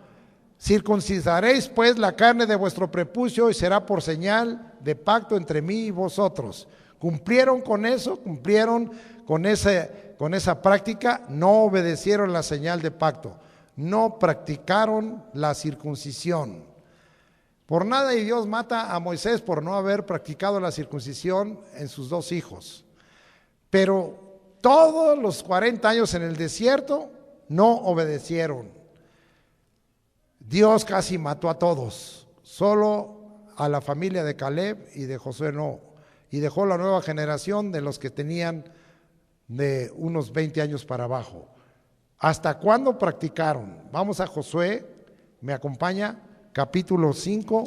Circuncidaréis pues la carne de vuestro prepucio y será por señal de pacto entre mí y vosotros. ¿Cumplieron con eso? ¿Cumplieron con esa práctica? No obedecieron la señal de pacto. No practicaron la circuncisión. Por nada y Dios mata a Moisés por no haber practicado la circuncisión en sus dos hijos. Pero todos los 40 años en el desierto no obedecieron. Dios casi mató a todos, solo a la familia de Caleb y de Josué no. Y dejó la nueva generación de los que tenían de unos 20 años para abajo. ¿Hasta cuándo practicaron? Vamos a Josué, me acompaña, capítulo 5.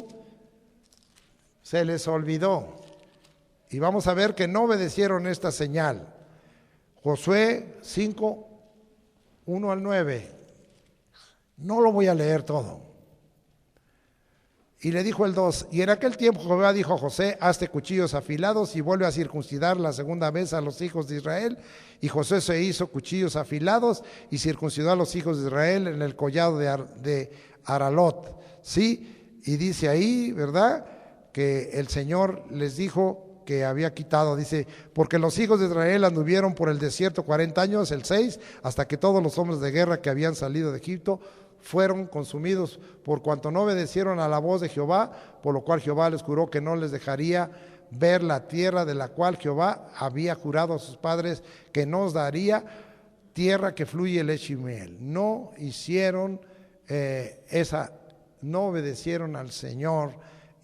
Se les olvidó. Y vamos a ver que no obedecieron esta señal. Josué 5, 1 al 9. No lo voy a leer todo. Y le dijo el 2, y en aquel tiempo Jehová dijo a José: hazte cuchillos afilados y vuelve a circuncidar la segunda vez a los hijos de Israel. Y José se hizo cuchillos afilados y circuncidó a los hijos de Israel en el collado de Aralot. ¿Sí? Y dice ahí, ¿verdad?, que el Señor les dijo que había quitado, dice, porque los hijos de Israel anduvieron por el desierto 40 años, el 6, hasta que todos los hombres de guerra que habían salido de Egipto fueron consumidos, por cuanto no obedecieron a la voz de Jehová, por lo cual Jehová les juró que no les dejaría ver la tierra de la cual Jehová había jurado a sus padres que nos daría, tierra que fluye leche y miel. No hicieron no obedecieron al Señor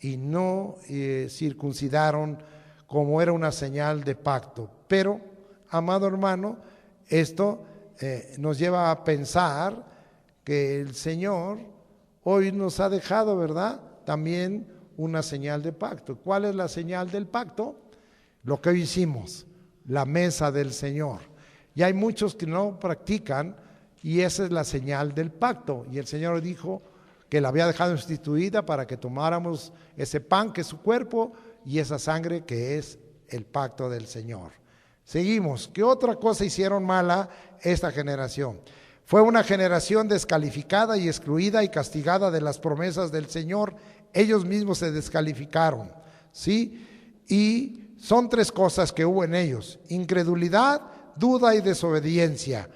y no circuncidaron como era una señal de pacto. Pero, amado hermano, esto nos lleva a pensar que el Señor hoy nos ha dejado, ¿verdad?, también una señal de pacto. ¿Cuál es la señal del pacto? Lo que hoy hicimos, la mesa del Señor. Y hay muchos que no practican y esa es la señal del pacto. Y el Señor dijo que la había dejado instituida para que tomáramos ese pan que es su cuerpo y esa sangre que es el pacto del Señor. Seguimos. ¿Qué otra cosa hicieron mala esta generación? Fue una generación descalificada y excluida y castigada de las promesas del Señor. Ellos mismos se descalificaron, ¿sí? Y son tres cosas que hubo en ellos: incredulidad, duda y desobediencia.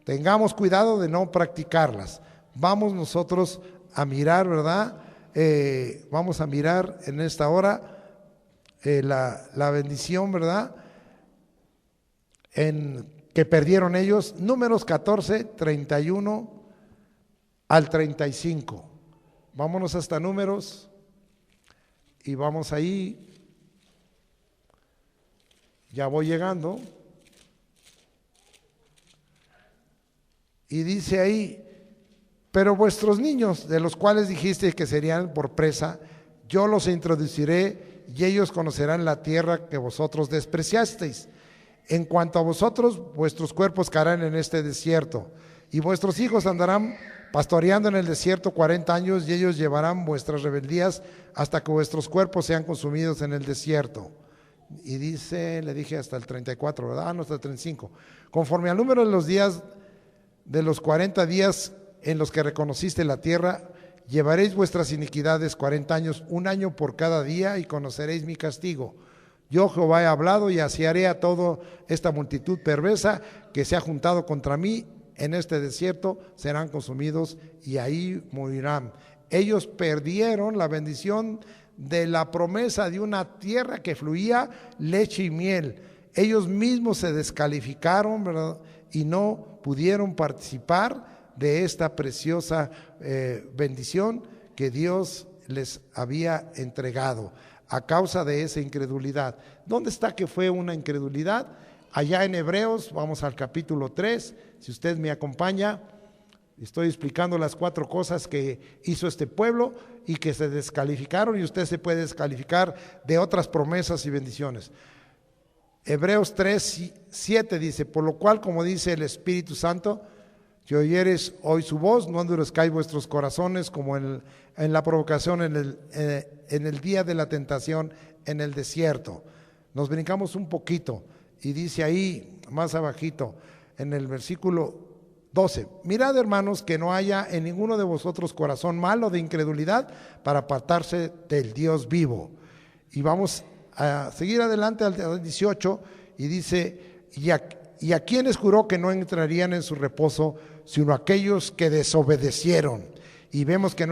Tengamos cuidado de no practicarlas. Vamos nosotros a mirar, ¿verdad? Vamos a mirar en esta hora la bendición, ¿verdad?, que perdieron ellos. Números 14, 31 al 35. Vámonos hasta Números y vamos ahí. Ya voy llegando. Y dice ahí: pero vuestros niños, de los cuales dijiste que serían por presa, yo los introduciré y ellos conocerán la tierra que vosotros despreciasteis. En cuanto a vosotros, vuestros cuerpos caerán en este desierto, y vuestros hijos andarán pastoreando en el desierto 40 años, y ellos llevarán vuestras rebeldías hasta que vuestros cuerpos sean consumidos en el desierto. Y dice, le dije hasta el 34, ¿verdad? No, hasta el 35. Conforme al número de los días de los 40 días en los que reconociste la tierra, llevaréis vuestras iniquidades 40 años, un año por cada día, y conoceréis mi castigo. Yo Jehová he hablado, y así haré a toda esta multitud perversa que se ha juntado contra mí en este desierto, serán consumidos y ahí morirán. Ellos perdieron la bendición de la promesa de una tierra que fluía leche y miel. Ellos mismos se descalificaron, ¿verdad?, y no pudieron participar de esta preciosa bendición que Dios les había entregado a causa de esa incredulidad. ¿Dónde está que fue una incredulidad? Allá en Hebreos, vamos al capítulo 3, si usted me acompaña, estoy explicando las 4 cosas que hizo este pueblo y que se descalificaron, y usted se puede descalificar de otras promesas y bendiciones. Hebreos 3, 7 dice: por lo cual, como dice el Espíritu Santo, si oyeres hoy su voz, no endurezcáis vuestros corazones como en la provocación en el día de la tentación en el desierto. Nos brincamos un poquito y dice ahí más abajito en el versículo 12: mirad, hermanos, que no haya en ninguno de vosotros corazón malo de incredulidad para apartarse del Dios vivo. Y vamos a seguir adelante al 18 y dice: y a quienes juró que no entrarían en su reposo, sino aquellos que desobedecieron. Y vemos que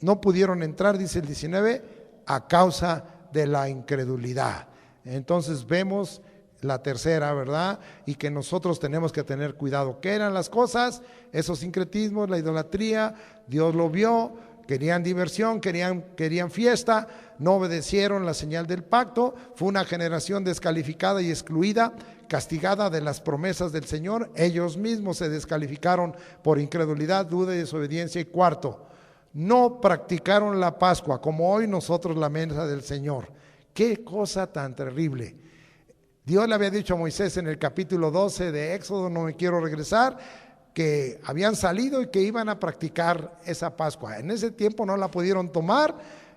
no pudieron entrar, dice el 19, a causa de la incredulidad. Entonces vemos la tercera, ¿verdad? Y que nosotros tenemos que tener cuidado. ¿Qué eran las cosas? Esos sincretismos, la idolatría. Dios lo vio, querían diversión, querían fiesta, no obedecieron la señal del pacto. Fue una generación descalificada y excluida, castigada de las promesas del Señor. Ellos mismos se descalificaron por incredulidad, duda y desobediencia. Y cuarto, no practicaron la Pascua, como hoy nosotros la mesa del Señor. Qué cosa tan terrible. Dios le había dicho a Moisés en el capítulo 12 de Éxodo, no me quiero regresar, que habían salido y que iban a practicar esa Pascua. En ese tiempo no la pudieron tomar,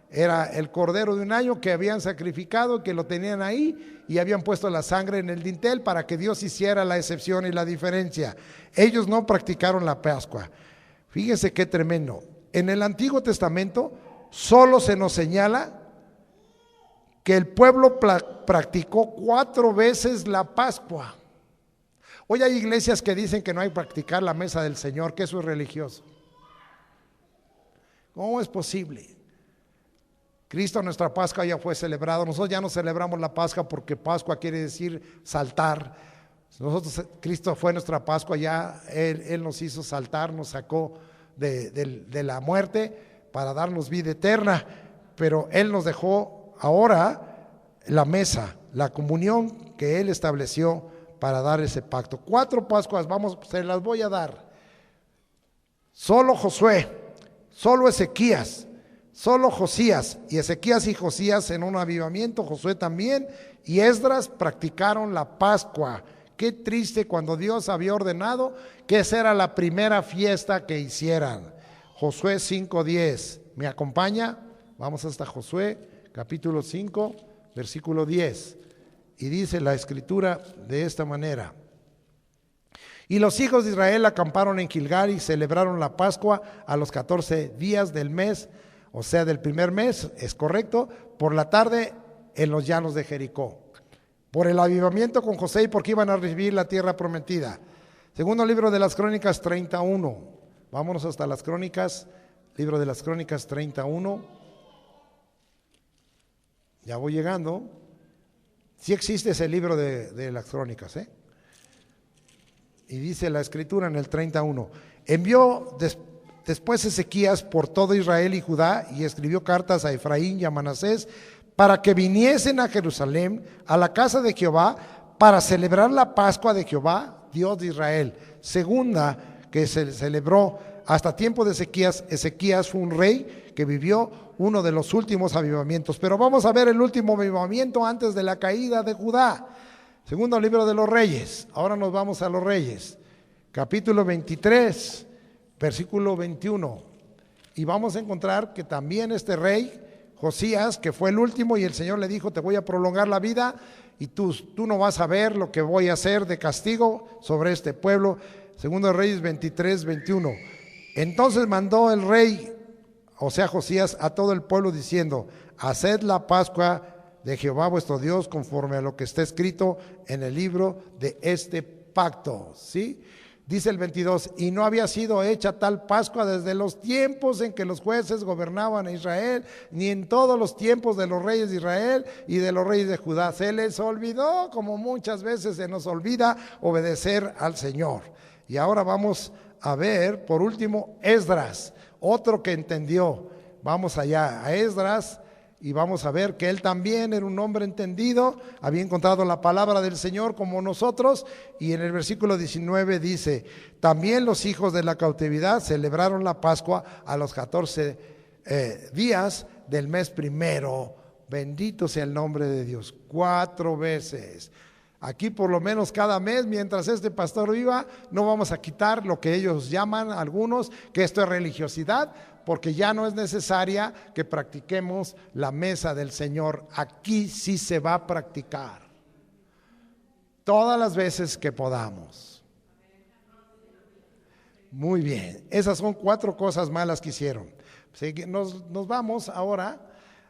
era el cordero de un año que habían sacrificado, que lo tenían ahí y habían puesto la sangre en el dintel para que Dios hiciera la excepción y la diferencia. Ellos no practicaron la Pascua. Fíjense qué tremendo. En el Antiguo Testamento solo se nos señala que el pueblo practicó 4 veces la Pascua. Hoy hay iglesias que dicen que no hay que practicar la mesa del Señor, que eso es religioso. ¿Cómo es posible? Cristo, nuestra Pascua, ya fue celebrado. Nosotros ya no celebramos la Pascua porque Pascua quiere decir saltar. Nosotros, Cristo fue nuestra Pascua, ya Él nos hizo saltar, nos sacó de la muerte para darnos vida eterna, pero Él nos dejó ahora la mesa, la comunión que Él estableció para dar ese pacto. 4 Pascuas, se las voy a dar. Solo Josué, solo Ezequías, solo Josías, y Ezequías y Josías en un avivamiento, Josué también, y Esdras practicaron la Pascua. Qué triste cuando Dios había ordenado que esa era la primera fiesta que hicieran. Josué 5:10, ¿me acompaña? Vamos hasta Josué, capítulo 5, versículo 10. Y dice la escritura de esta manera: y los hijos de Israel acamparon en Gilgal y celebraron la Pascua a los 14 días del mes, o sea, del primer mes, es correcto, por la tarde en los llanos de Jericó, por el avivamiento con José y porque iban a recibir la tierra prometida. Segundo libro de las Crónicas 31, vámonos hasta las Crónicas, libro de las Crónicas 31, ya voy llegando. Sí existe ese libro de las Crónicas, y dice la escritura en el 31, envió después Ezequías por todo Israel y Judá y escribió cartas a Efraín y a Manasés para que viniesen a Jerusalén, a la casa de Jehová, para celebrar la Pascua de Jehová, Dios de Israel. Segunda que se celebró hasta tiempo de Ezequías. Ezequías fue un rey que vivió uno de los últimos avivamientos. Pero vamos a ver el último avivamiento antes de la caída de Judá. Segundo libro de los Reyes. Ahora nos vamos a los Reyes. Capítulo 23, versículo 21. Y vamos a encontrar que también este rey, Josías, que fue el último, y el Señor le dijo: te voy a prolongar la vida y tú no vas a ver lo que voy a hacer de castigo sobre este pueblo. Segundo de Reyes 23, 21. Entonces mandó el rey, o sea Josías, a todo el pueblo diciendo: haced la Pascua de Jehová vuestro Dios conforme a lo que está escrito en el libro de este pacto. ¿Sí? Dice el 22, y no había sido hecha tal Pascua desde los tiempos en que los jueces gobernaban a Israel, ni en todos los tiempos de los reyes de Israel y de los reyes de Judá. Se les olvidó, como muchas veces se nos olvida, obedecer al Señor. Y ahora vamos a ver, por último, Esdras, otro que entendió. Vamos allá a Esdras. Y vamos a ver que él también era un hombre entendido, había encontrado la palabra del Señor como nosotros, y en el versículo 19 dice: también los hijos de la cautividad celebraron la Pascua a los 14 días del mes primero. Bendito sea el nombre de Dios. 4 veces. Aquí por lo menos cada mes, mientras este pastor viva, no vamos a quitar lo que ellos llaman algunos, que esto es religiosidad, porque ya no es necesaria que practiquemos la mesa del Señor. Aquí sí se va a practicar todas las veces que podamos. Muy bien, esas son 4 cosas malas que hicieron. Nos vamos ahora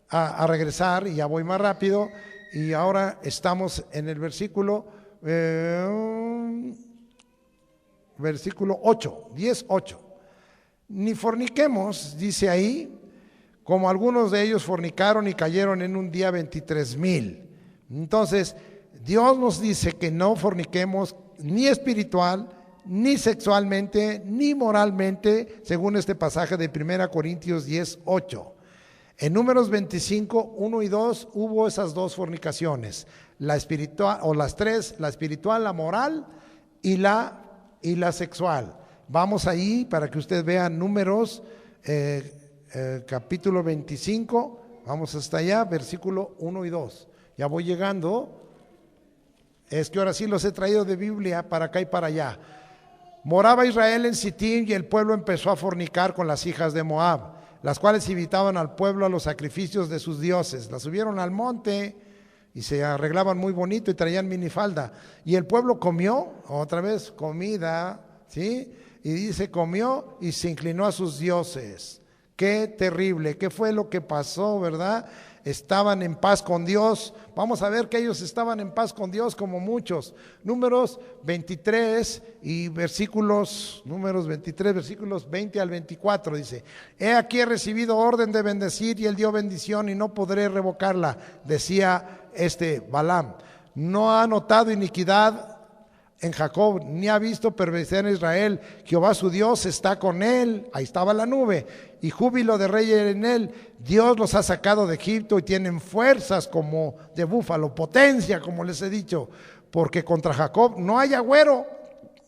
a regresar, y ya voy más rápido. Y ahora estamos en el versículo 8, 10:8. Ni forniquemos, dice ahí, como algunos de ellos fornicaron y cayeron en un día 23,000. Entonces, Dios nos dice que no forniquemos ni espiritual, ni sexualmente, ni moralmente, según este pasaje de 1 Corintios 10:8. En Números 25, 1 y 2 hubo esas 2 fornicaciones, la espiritual, o las 3, la espiritual, la moral y la sexual. Vamos ahí para que usted vea Números capítulo 25, vamos hasta allá, versículo 1 y 2. Ya voy llegando, es que ahora sí los he traído de Biblia para acá y para allá. Moraba Israel en Sitim, y el pueblo empezó a fornicar con las hijas de Moab, las cuales invitaban al pueblo a los sacrificios de sus dioses. Las subieron al monte y se arreglaban muy bonito y traían minifalda. Y el pueblo comió, otra vez comida, ¿sí? Y dice, comió y se inclinó a sus dioses. Qué terrible, qué fue lo que pasó, ¿verdad? Estaban en paz con Dios. Vamos a ver que ellos estaban en paz con Dios como muchos. Números 23 versículos 20 al 24 dice: he aquí he recibido orden de bendecir, y él dio bendición y no podré revocarla, decía Balaam. No ha notado iniquidad en Jacob, ni ha visto perversidad en Israel. Jehová su Dios está con él, ahí estaba la nube, y júbilo de rey en él. Dios los ha sacado de Egipto y tienen fuerzas como de búfalo, potencia, como les he dicho, porque contra Jacob no hay agüero.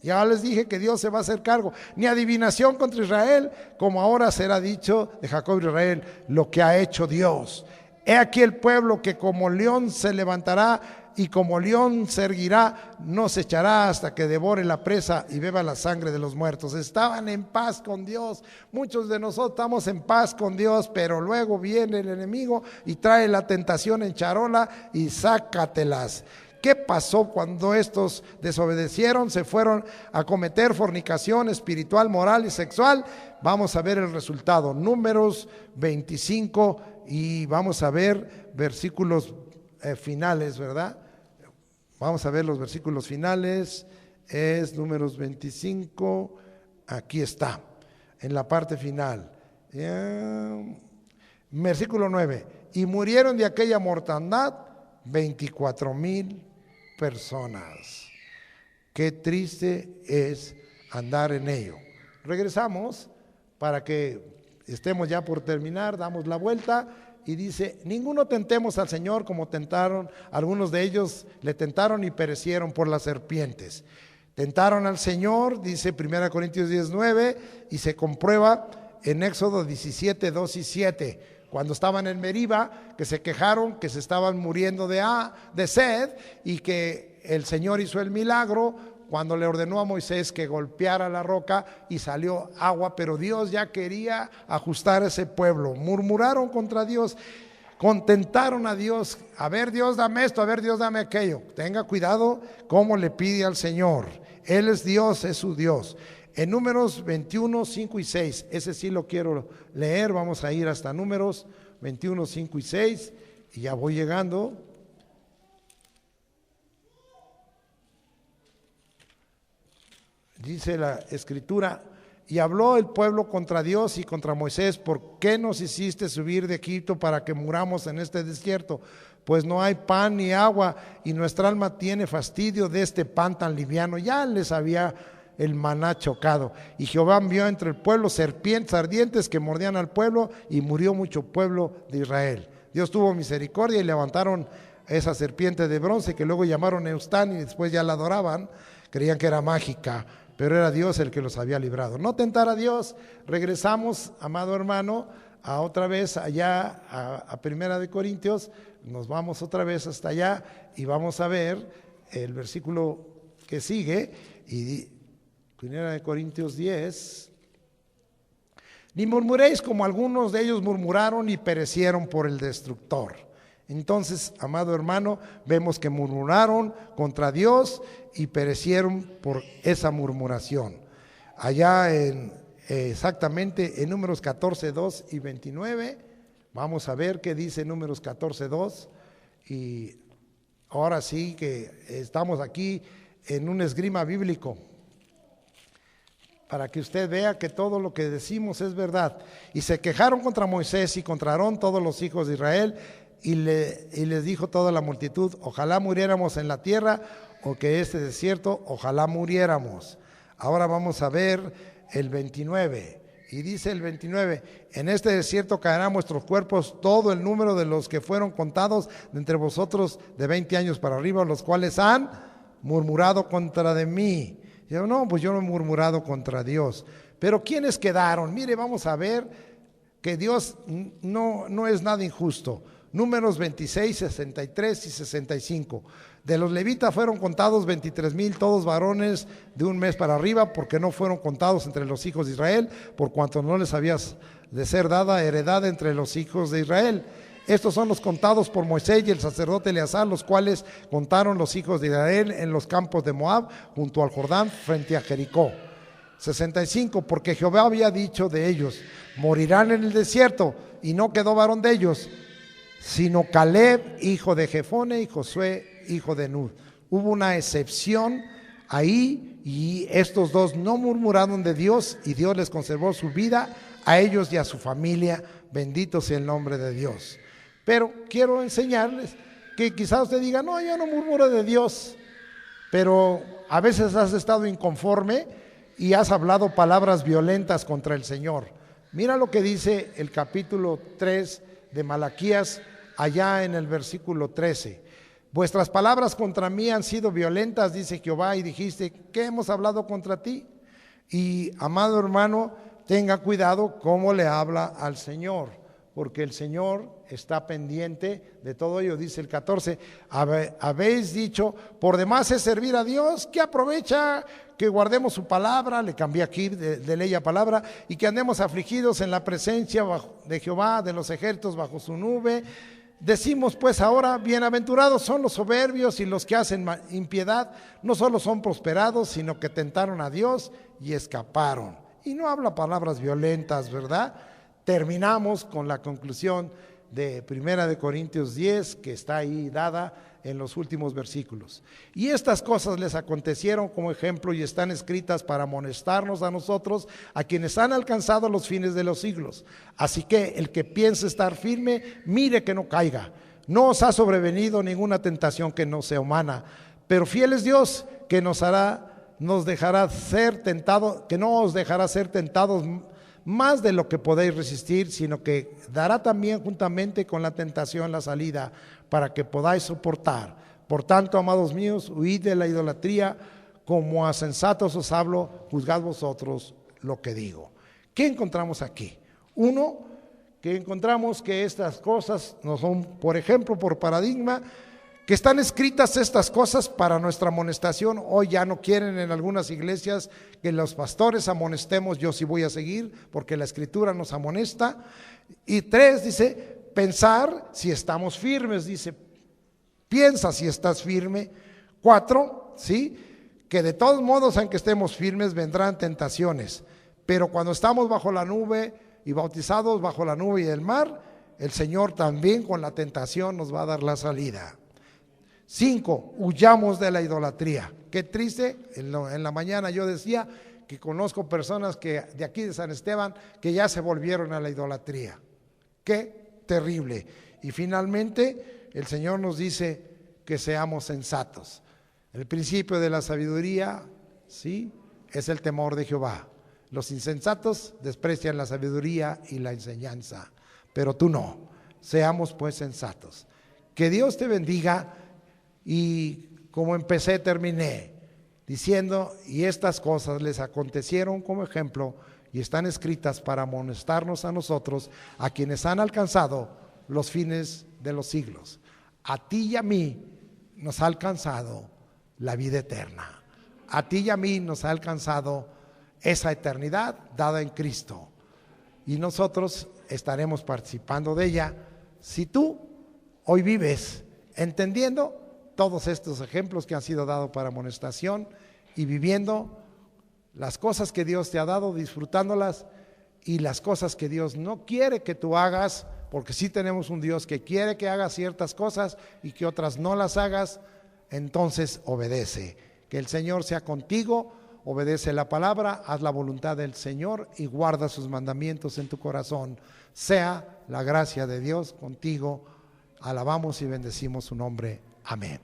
Ya les dije que Dios se va a hacer cargo, ni adivinación contra Israel, como ahora será dicho de Jacob y Israel lo que ha hecho Dios. He aquí el pueblo que como león se levantará, y como león se erguirá, no se echará hasta que devore la presa y beba la sangre de los muertos. Estaban en paz con Dios. Muchos de nosotros estamos en paz con Dios, pero luego viene el enemigo y trae la tentación en charola y sácatelas. ¿Qué pasó cuando estos desobedecieron? Se fueron a cometer fornicación espiritual, moral y sexual. Vamos a ver el resultado. Números 25, y vamos a ver versículos finales, ¿verdad? Vamos a ver los versículos finales. Es Números 25, aquí está, en la parte final. Versículo 9. Y murieron de aquella mortandad 24,000 personas. Qué triste es andar en ello. Regresamos para que estemos ya por terminar, damos la vuelta. Y dice: ninguno tentemos al Señor como tentaron, algunos de ellos le tentaron y perecieron por las serpientes. Tentaron al Señor, dice 1 Corintios 10:9, y se comprueba en Éxodo 17, 2 y 7, cuando estaban en Meriba, que se quejaron que se estaban muriendo de sed, y que el Señor hizo el milagro cuando le ordenó a Moisés que golpeara la roca y salió agua, pero Dios ya quería ajustar a ese pueblo. Murmuraron contra Dios, contentaron a Dios: a ver, Dios, dame esto, a ver, Dios, dame aquello. Tenga cuidado cómo le pide al Señor. Él es Dios, es su Dios. En Números 21, 5 y 6, ese sí lo quiero leer, vamos a ir hasta Números 21, 5 y 6, y ya voy llegando. Dice la Escritura: y habló el pueblo contra Dios y contra Moisés: ¿por qué nos hiciste subir de Egipto para que muramos en este desierto? Pues no hay pan ni agua, y nuestra alma tiene fastidio de este pan tan liviano. Ya les había el maná chocado. Y Jehová envió entre el pueblo serpientes ardientes que mordían al pueblo, y murió mucho pueblo de Israel. Dios tuvo misericordia y levantaron esa serpiente de bronce que luego llamaron Eustán, y después ya la adoraban, creían que era mágica, pero era Dios el que los había librado. No tentar a Dios. Regresamos, amado hermano, a otra vez allá a Primera de Corintios. Nos vamos otra vez hasta allá y vamos a ver el versículo que sigue. Y Primera de Corintios 10. Ni murmuréis como algunos de ellos murmuraron y perecieron por el destructor. Entonces, amado hermano, vemos que murmuraron contra Dios y perecieron por esa murmuración. Allá exactamente en Números 14, 2 y 29, vamos a ver qué dice Números 14, 2. Y ahora sí que estamos aquí en un esgrima bíblico, para que usted vea que todo lo que decimos es verdad. Y se quejaron contra Moisés y contra Aarón todos los hijos de Israel, y les dijo toda la multitud: ojalá muriéramos en la tierra, o que este desierto, ojalá muriéramos. Ahora vamos a ver el 29, y dice el 29: en este desierto caerán vuestros cuerpos todo el número de los que fueron contados de entre vosotros de 20 años para arriba, los cuales han murmurado contra de mí. Y yo, no, pues yo no he murmurado contra Dios. Pero ¿quiénes quedaron? Mire, vamos a ver que Dios no es nada injusto. Números 26, 63 y 65. De los levitas fueron contados 23,000, todos varones de un mes para arriba, porque no fueron contados entre los hijos de Israel, por cuanto no les había de ser dada heredad entre los hijos de Israel. Estos son los contados por Moisés y el sacerdote Eleazar, los cuales contaron los hijos de Israel en los campos de Moab, junto al Jordán, frente a Jericó. 65, porque Jehová había dicho de ellos: morirán en el desierto, y no quedó varón de ellos, sino Caleb, hijo de Jefone, y Josué, hijo de Nun. Hubo una excepción ahí, y estos dos no murmuraron de Dios, y Dios les conservó su vida a ellos y a su familia. Bendito sea el nombre de Dios. Pero quiero enseñarles que quizás usted diga: no, yo no murmuro de Dios, pero a veces has estado inconforme y has hablado palabras violentas contra el Señor. Mira lo que dice el capítulo 3 de Malaquías, allá en el versículo 13. Vuestras palabras contra mí han sido violentas, dice Jehová, y dijiste: ¿qué hemos hablado contra ti? Y, amado hermano, tenga cuidado cómo le habla al Señor, porque el Señor está pendiente de todo ello. Dice el 14: habéis dicho, por demás es servir a Dios, que aprovecha que guardemos su palabra, le cambié aquí de ley a palabra, y que andemos afligidos en la presencia de Jehová de los ejércitos bajo su nube. Decimos pues ahora: bienaventurados son los soberbios y los que hacen impiedad, no solo son prosperados, sino que tentaron a Dios y escaparon. Y no habla palabras violentas, ¿verdad? Terminamos con la conclusión de Primera de Corintios 10, que está ahí dada en los últimos versículos. Y estas cosas les acontecieron como ejemplo y están escritas para amonestarnos a nosotros, a quienes han alcanzado los fines de los siglos. Así que el que piense estar firme, mire que no caiga. No os ha sobrevenido ninguna tentación que no sea humana, pero fiel es Dios, que nos dejará ser tentados, que no os dejará ser tentados más de lo que podéis resistir, sino que dará también juntamente con la tentación la salida, para que podáis soportar. Por tanto, amados míos, huid de la idolatría, como a sensatos os hablo, juzgad vosotros lo que digo. ¿Qué encontramos aquí? Uno, que encontramos que estas cosas no son, por ejemplo, por paradigma, que están escritas estas cosas para nuestra amonestación. Hoy ya no quieren en algunas iglesias que los pastores amonestemos. Yo sí voy a seguir, porque la Escritura nos amonesta. Y 3, dice, pensar si estamos firmes. Dice, piensa si estás firme. 4, ¿sí? que de todos modos, aunque estemos firmes, vendrán tentaciones, pero cuando estamos bajo la nube y bautizados bajo la nube y el mar, el Señor también con la tentación nos va a dar la salida. 5, huyamos de la idolatría. Qué triste, en la mañana yo decía que conozco personas que de aquí de San Esteban que ya se volvieron a la idolatría. Qué terrible. Y finalmente el Señor nos dice que seamos sensatos. El principio de la sabiduría, sí, es el temor de Jehová. Los insensatos desprecian la sabiduría y la enseñanza, pero tú no. Seamos pues sensatos. Que Dios te bendiga. Y como empecé, terminé diciendo, y estas cosas les acontecieron como ejemplo y están escritas para amonestarnos a nosotros, a quienes han alcanzado los fines de los siglos. A ti y a mí nos ha alcanzado la vida eterna. A ti y a mí nos ha alcanzado esa eternidad dada en Cristo. Y nosotros estaremos participando de ella si tú hoy vives entendiendo todos estos ejemplos que han sido dados para amonestación y viviendo las cosas que Dios te ha dado, disfrutándolas, y las cosas que Dios no quiere que tú hagas, porque sí tenemos un Dios que quiere que hagas ciertas cosas y que otras no las hagas. Entonces obedece. Que el Señor sea contigo, obedece la palabra, haz la voluntad del Señor y guarda sus mandamientos en tu corazón. Sea la gracia de Dios contigo. Alabamos y bendecimos su nombre. Amén.